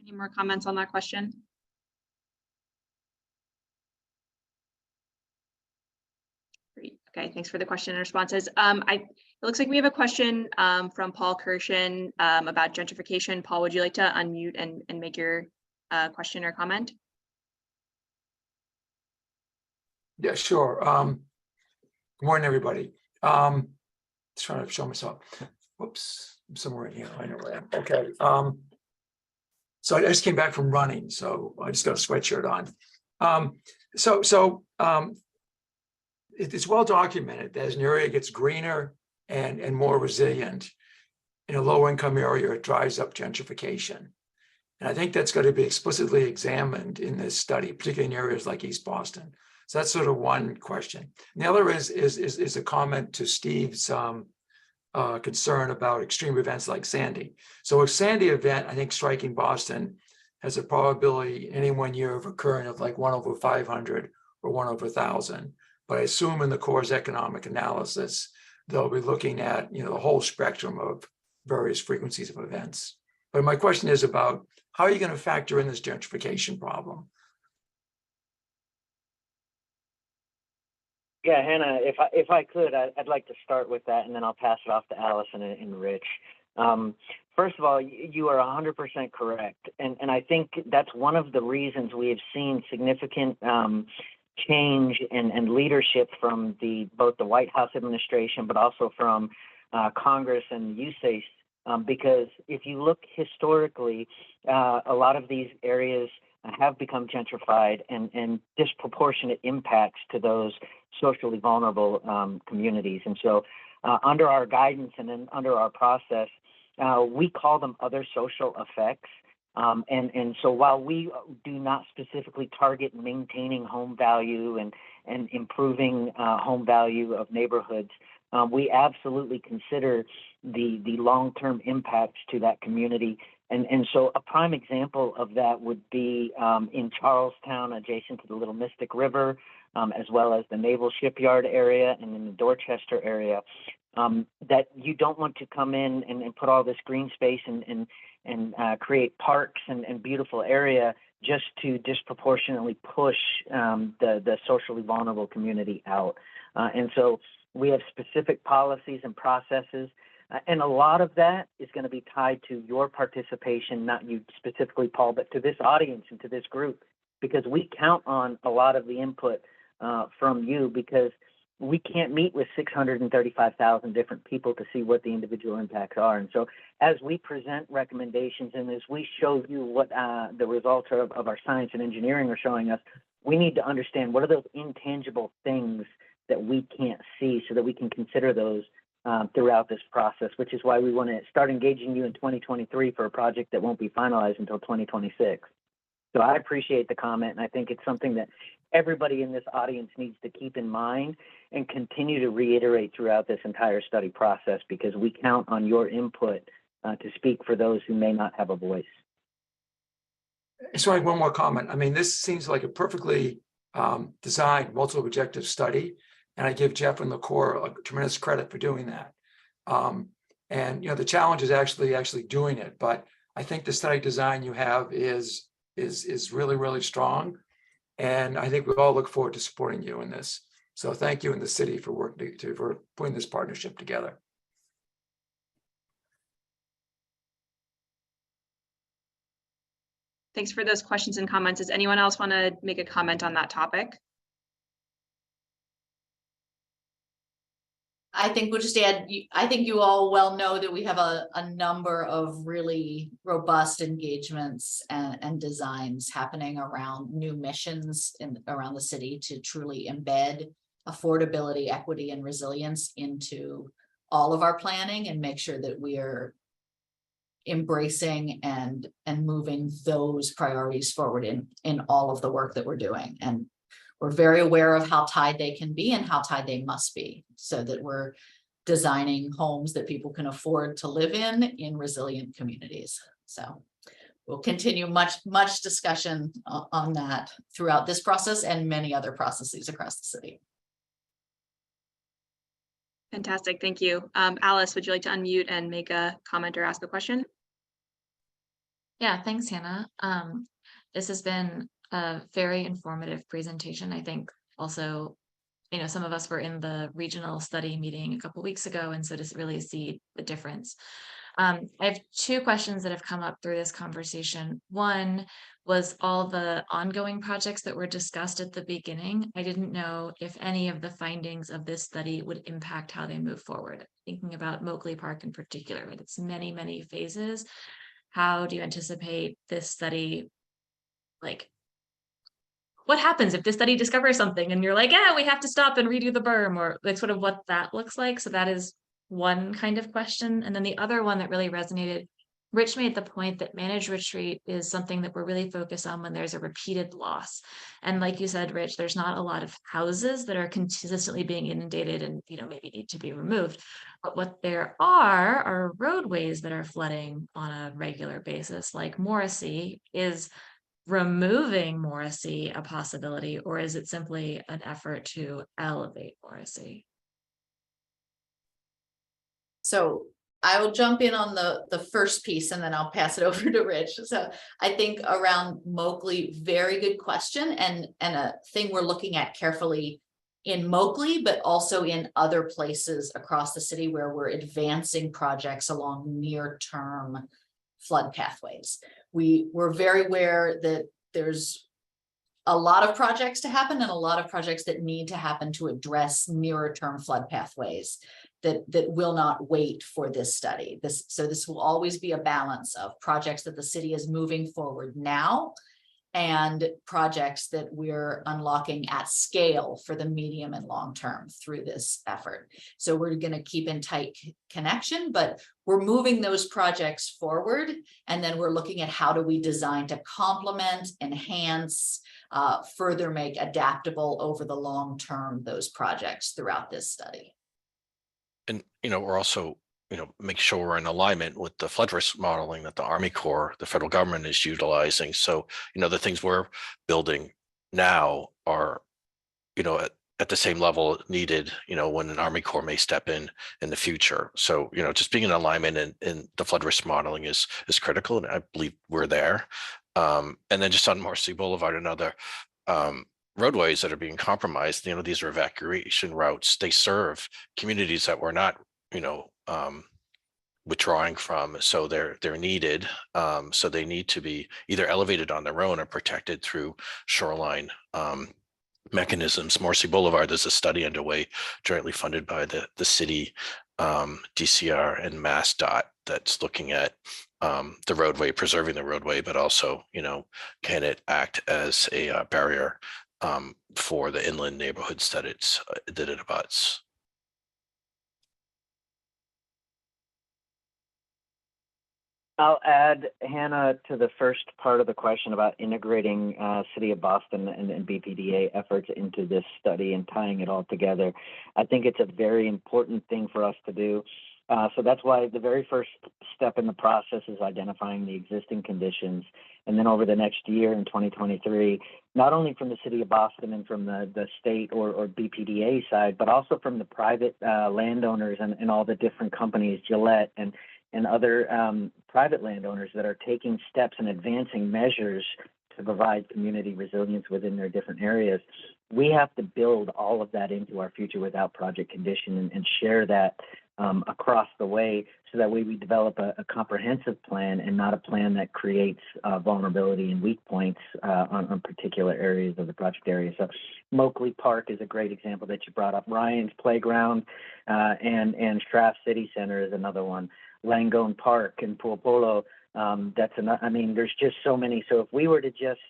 Any more comments on that question? Great. Okay, thanks for the question and responses. It looks like we have a question from Paul Kirshen about gentrification. Paul, would you like to unmute and make your question or comment? Yeah, sure. Good morning, everybody. Just trying to show myself. Whoops, I'm somewhere in here. I know where I am. Okay. So I just came back from running, so I just got a sweatshirt on. it's well documented that as an area gets greener and more resilient, in a low income area, it drives up gentrification. And I think that's going to be explicitly examined in this study, particularly in areas like East Boston. So that's sort of one question. And the other is a comment to Steve's concern about extreme events like Sandy. So a Sandy event, I think striking Boston has a probability in any 1 year of occurring of like 1/500 or 1/1000. But I assume in the Corps' economic analysis, they'll be looking at, you know, the whole spectrum of various frequencies of events. But my question is about how are you going to factor in this gentrification problem? Yeah, Hannah, if I could, I'd like to start with that, and then I'll pass it off to Allison and Rich. First of all, you are 100% correct, and I think that's one of the reasons we have seen significant change and leadership from both the White House administration, but also from Congress and USACE. Because if you look historically, a lot of these areas have become gentrified and disproportionate impacts to those socially vulnerable communities. And so under our guidance and then under our process, we call them other social effects. And so while we do not specifically target maintaining home value and improving home value of neighborhoods, we absolutely consider the long-term impacts to that community. And so a prime example of that would be in Charlestown, adjacent to the Little Mystic River, as well as the Naval Shipyard area and in the Dorchester area, that you don't want to come in and put all this green space and create parks and beautiful area just to disproportionately push the socially vulnerable community out. And so we have specific policies and processes. And a lot of that is going to be tied to your participation, not you specifically, Paul, but to this audience and to this group, because we count on a lot of the input from you, because we can't meet with 635,000 different people to see what the individual impacts are. And so as we present recommendations and as we show you what the results of our science and engineering are showing us, we need to understand what are those intangible things that we can't see so that we can consider those throughout this process, which is why we want to start engaging you in 2023 for a project that won't be finalized until 2026. So I appreciate the comment, and I think it's something that everybody in this audience needs to keep in mind and continue to reiterate throughout this entire study process, because we count on your input to speak for those who may not have a voice. So I have one more comment. I mean, this seems like a perfectly designed multiple objective study. And I give Jeff and the Corps a tremendous credit for doing that. And you know, the challenge is actually doing it. But I think the study design you have is really, really strong. And I think we all look forward to supporting you in this. So thank you and the city for working for putting this partnership together. Thanks for those questions and comments. Does anyone else want to make a comment on that topic? I think we'll just add, I think you all well know that we have a number of really robust engagements and designs happening around new missions around the city to truly embed affordability, equity, and resilience into all of our planning and make sure that we are embracing and moving those priorities forward in all of the work that we're doing. And we're very aware of how tied they can be and how tied they must be, so that we're designing homes that people can afford to live in resilient communities. So we'll continue much discussion on that throughout this process and many other processes across the city. Fantastic, thank you. Alice, would you like to unmute and make a comment or ask a question? Yeah, thanks, Hannah. This has been a very informative presentation. I think also, you know, some of us were in the regional study meeting a couple weeks ago, and so to really see the difference. I have two questions that have come up through this conversation. One was all the ongoing projects that were discussed at the beginning. I didn't know if any of the findings of this study would impact how they move forward. Thinking about Moakley Park in particular, right? It's many, many phases. How do you anticipate this study, like, what happens if this study discovers something and you're like, yeah, we have to stop and redo the berm, or like sort of what that looks like. So that is one kind of question. And then the other one that really resonated, Rich made the point that managed retreat is something that we're really focused on when there's a repeated loss. And like you said, Rich, there's not a lot of houses that are consistently being inundated and, you know, maybe need to be removed. But what there are roadways that are flooding on a regular basis, like Morrissey. Is removing Morrissey a possibility, or is it simply an effort to elevate Morrissey? So I will jump in on the first piece and then I'll pass it over to Rich. So I think around Moakley, very good question, and a thing we're looking at carefully in Moakley, but also in other places across the city where we're advancing projects along near-term flood pathways. We're very aware that there's a lot of projects to happen and a lot of projects that need to happen to address nearer term flood pathways that will not wait for this study. So this will always be a balance of projects that the city is moving forward now and projects that we're unlocking at scale for the medium and long term through this effort. So we're going to keep in tight connection, but we're moving those projects forward. And then we're looking at how do we design to complement, enhance, further make adaptable over the long term those projects throughout this study. And, you know, we're also, you know, make sure we're in alignment with the flood risk modeling that the Army Corps, the federal government is utilizing. So, you know, the things we're building now are, you know, at the same level needed, you know, when an Army Corps may step in the future. So, you know, just being in alignment in the flood risk modeling is critical. And I believe we're there. And then just on Morrissey Boulevard, another roadways that are being compromised, you know, these are evacuation routes. They serve communities that we're not, you know, withdrawing from. So they're needed. So they need to be either elevated on their own or protected through shoreline mechanisms. Morrissey Boulevard, there's a study underway jointly funded by the city, DCR and MassDOT that's looking at the roadway, preserving the roadway, but also, you know, can it act as a barrier for the inland neighborhoods that it abuts. I'll add, Hannah, to the first part of the question about integrating City of Boston and BPDA efforts into this study and tying it all together. I think it's a very important thing for us to do. So that's why the very first step in the process is identifying the existing conditions. And then over the next year in 2023, not only from the City of Boston and from the state or BPDA side, but also from the private landowners and all the different companies, Gillette and other private landowners that are taking steps and advancing measures to provide community resilience within their different areas. We have to build all of that into our future without project condition and share that across the way, so that way we develop a comprehensive plan and not a plan that creates vulnerability and weak points on particular areas of the project area. So Moakley Park is a great example that you brought up. Ryan's Playground and Strath City Center is another one. Langone Park and Polo, that's another. I mean, there's just so many. So if we were to just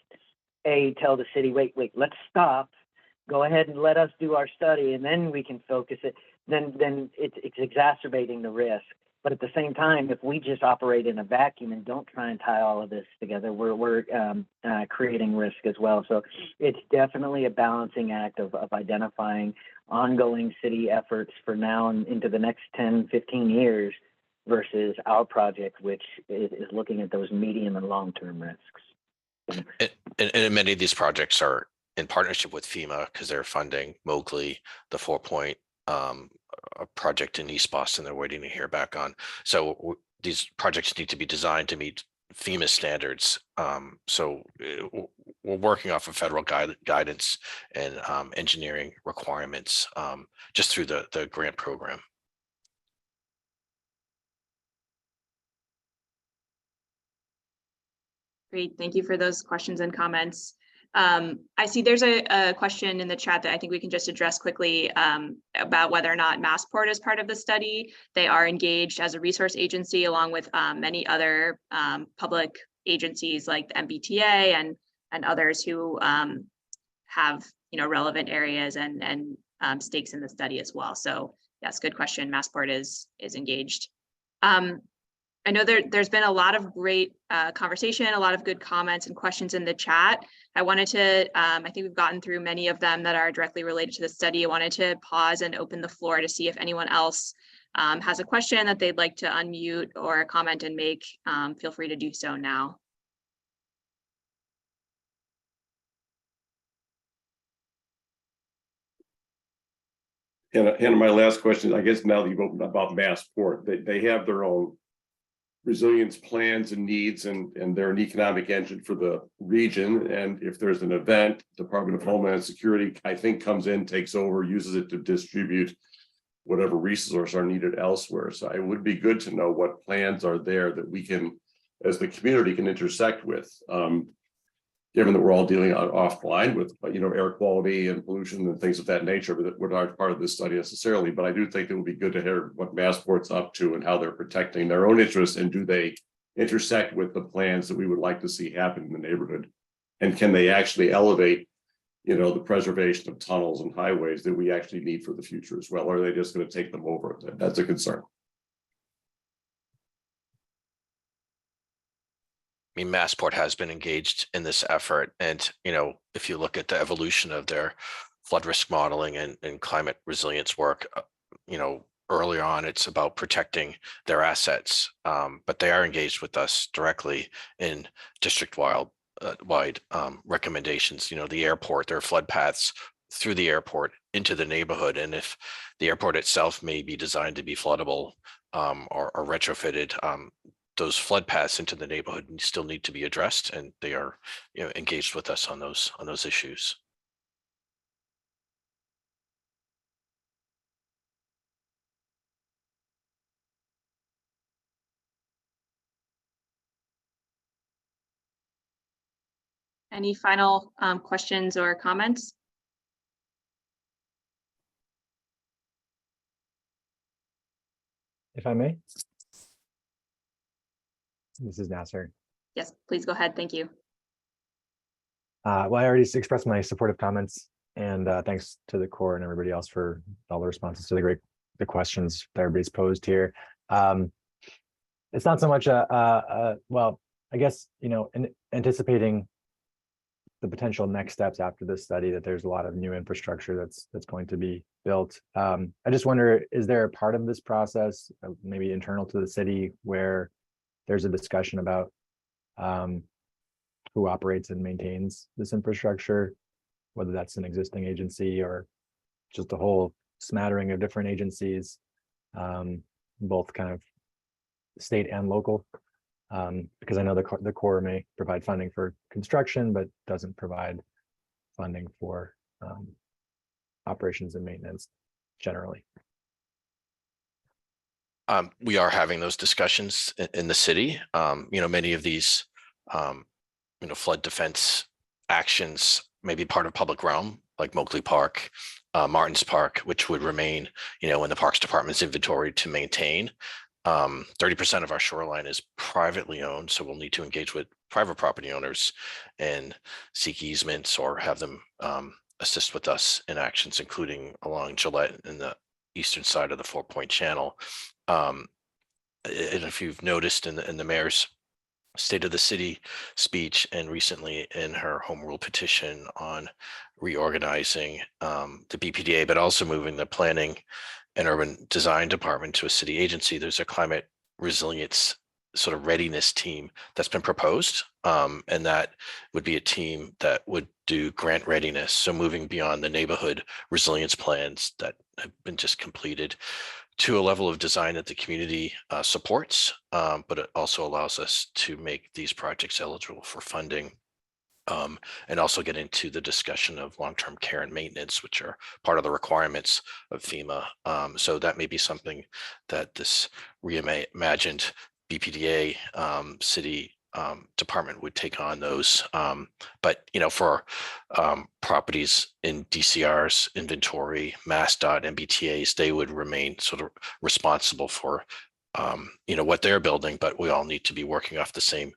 tell the city, wait, let's stop, go ahead and let us do our study, and then we can focus it, then it's exacerbating the risk. But at the same time, if we just operate in a vacuum and don't try and tie all of this together, we're creating risk as well. So it's definitely a balancing act of identifying ongoing city efforts for now and into the next 10, 15 years versus our project, which is looking at those medium and long-term risks. And many of these projects are in partnership with FEMA because they're funding Moakley, the 4-point a project in East Boston they're waiting to hear back on. So these projects need to be designed to meet FEMA standards. So we're working off of federal guidance and engineering requirements just through the grant program. Great, thank you for those questions and comments. I see there's a question in the chat that I think we can just address quickly about whether or not Massport is part of the study. They are engaged as a resource agency along with many other public agencies like the MBTA and others who have, relevant areas and stakes in the study as well. So yes, good question. Massport is engaged. I know there's been a lot of great conversation, a lot of good comments and questions in the chat. I wanted to, I think we've gotten through many of them that are directly related to the study. I wanted to pause and open the floor to see if anyone else has a question that they'd like to unmute or comment and make. Feel free to do so now. And my last question, I guess now that you've opened about Massport, they have their own resilience plans and needs, and they're an economic engine for the region. And if there's an event, Department of Homeland Security, I think, comes in, takes over, uses it to distribute whatever resources are needed elsewhere. So it would be good to know what plans are there that we can, as the community, can intersect with. Given that we're all dealing offline with, air quality and pollution and things of that nature, but that we're not part of this study necessarily. But I do think it would be good to hear what Massport's up to and how they're protecting their own interests, and do they intersect with the plans that we would like to see happen in the neighborhood? And can they actually elevate, the preservation of tunnels and highways that we actually need for the future as well? Or are they just going to take them over? That's a concern. I mean, Massport has been engaged in this effort. And, if you look at the evolution of their flood risk modeling and climate resilience work, early on, it's about protecting their assets. But they are engaged with us directly in district-wide recommendations. The airport, there are flood paths through the airport into the neighborhood. And if the airport itself may be designed to be floodable or retrofitted, those flood paths into the neighborhood still need to be addressed, and they are, engaged with us on those issues. Any final questions or comments? If I may. This is Nasser. Yes, please go ahead. Thank you. Well, I already expressed my supportive comments, and thanks to the Corps and everybody else for all the responses to the questions that everybody's posed here. It's not so much well, I guess, anticipating the potential next steps after this study, that there's a lot of new infrastructure that's going to be built. I just wonder, is there a part of this process, maybe internal to the city, where there's a discussion about who operates and maintains this infrastructure, whether that's an existing agency or just a whole smattering of different agencies, both kind of state and local, because I know the Corps may provide funding for construction, but doesn't provide funding for operations and maintenance generally. We are having those discussions in the city. Many of these, flood defense actions may be part of public realm, like Moakley Park, Martins Park, which would remain, in the Parks Department's inventory to maintain. 30% of our shoreline is privately owned, so we'll need to engage with private property owners and seek easements or have them assist with us in actions, including along Gillette and the eastern side of the 4-Point Channel. And if you've noticed in the mayor's State of the City speech, and recently in her home rule petition on reorganizing the BPDA, but also moving the planning and urban design department to a city agency, there's a climate resilience sort of readiness team that's been proposed. And that would be a team that would do grant readiness. So moving beyond the neighborhood resilience plans that have been just completed to a level of design that the community supports, but it also allows us to make these projects eligible for funding, and also get into the discussion of long-term care and maintenance, which are part of the requirements of FEMA. So that may be something that this reimagined BPDA city department would take on those. But for properties in DCR's inventory, MassDOT, MBTA's, they would remain sort of responsible for what they're building, but we all need to be working off the same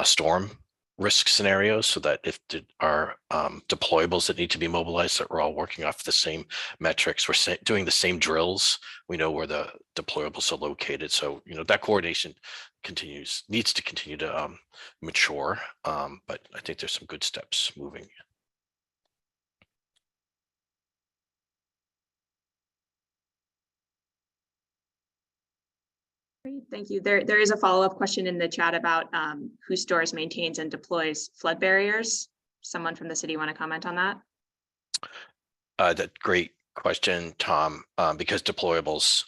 storm risk scenarios so that if there are deployables that need to be mobilized, that we're all working off the same metrics. We're doing the same drills. We know where the deployables are located. So, that coordination needs to continue to mature. But I think there's some good steps moving. Great, thank you. There is a follow-up question in the chat about who stores, maintains, and deploys flood barriers. Someone from the city want to comment on that? That great question, Tom, because deployables,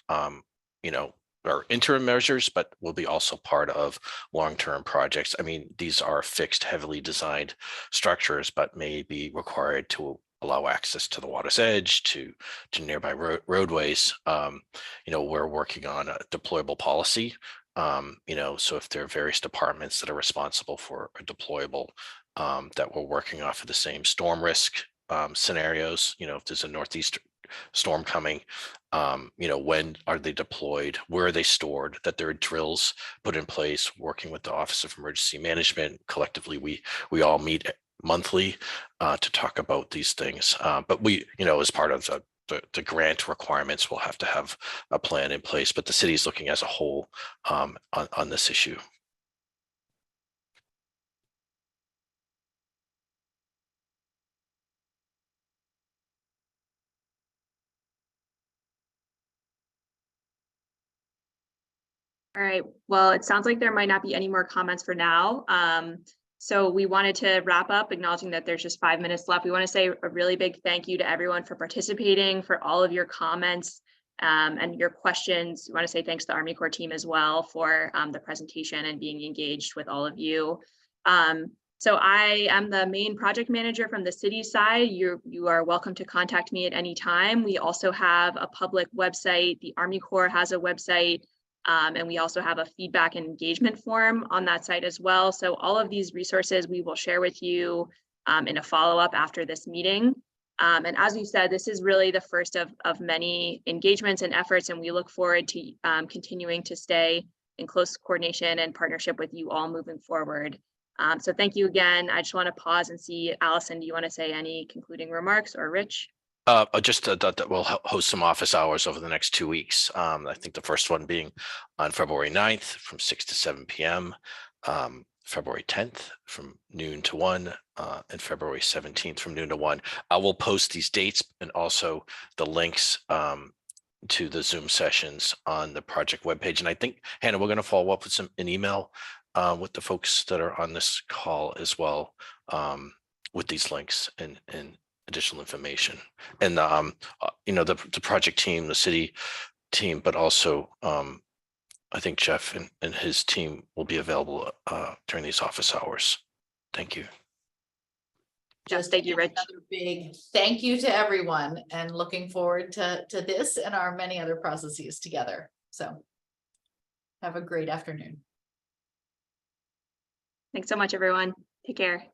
are interim measures, but will be also part of long-term projects. I mean, these are fixed, heavily designed structures, but may be required to allow access to the water's edge, to nearby roadways. We're working on a deployable policy. So if there are various departments that are responsible for a deployable, that we're working off of the same storm risk scenarios, if there's a northeast storm coming, when are they deployed, where are they stored, that there are drills put in place, working with the Office of Emergency Management. Collectively, we all meet monthly to talk about these things. But we, as part of the grant requirements, we'll have to have a plan in place, but the city is looking as a whole on this issue. All right, well, it sounds like there might not be any more comments for now. So we wanted to wrap up, acknowledging that there's just 5 minutes left. We want to say a really big thank you to everyone for participating, for all of your comments and your questions. We want to say thanks to the Army Corps team as well for the presentation and being engaged with all of you. So I am the main project manager from the city side. You are welcome to contact me at any time. We also have a public website. The Army Corps has a website. And we also have a feedback and engagement form on that site as well. So all of these resources we will share with you in a follow-up after this meeting. And as we said, this is really the first of many engagements and efforts, and we look forward to continuing to stay in close coordination and partnership with you all moving forward. So thank you again. I just want to pause and see, Allison, do you want to say any concluding remarks, or Rich? Just that we'll host some office hours over the next 2 weeks. I think the first one being on February 9th from 6 to 7 p.m., February 10th from noon to 1, and February 17th from noon to 1. I will post these dates and also the links to the Zoom sessions on the project webpage. And I think, Hannah, we're going to follow up with an email with the folks that are on this call as well, with these links and additional information. And the project team, the city team, but also I think Jeff and his team will be available during these office hours. Thank you. Just thank you, Rich. Another big thank you to everyone, and looking forward to this and our many other processes together. So have a great afternoon. Thanks so much, everyone. Take care.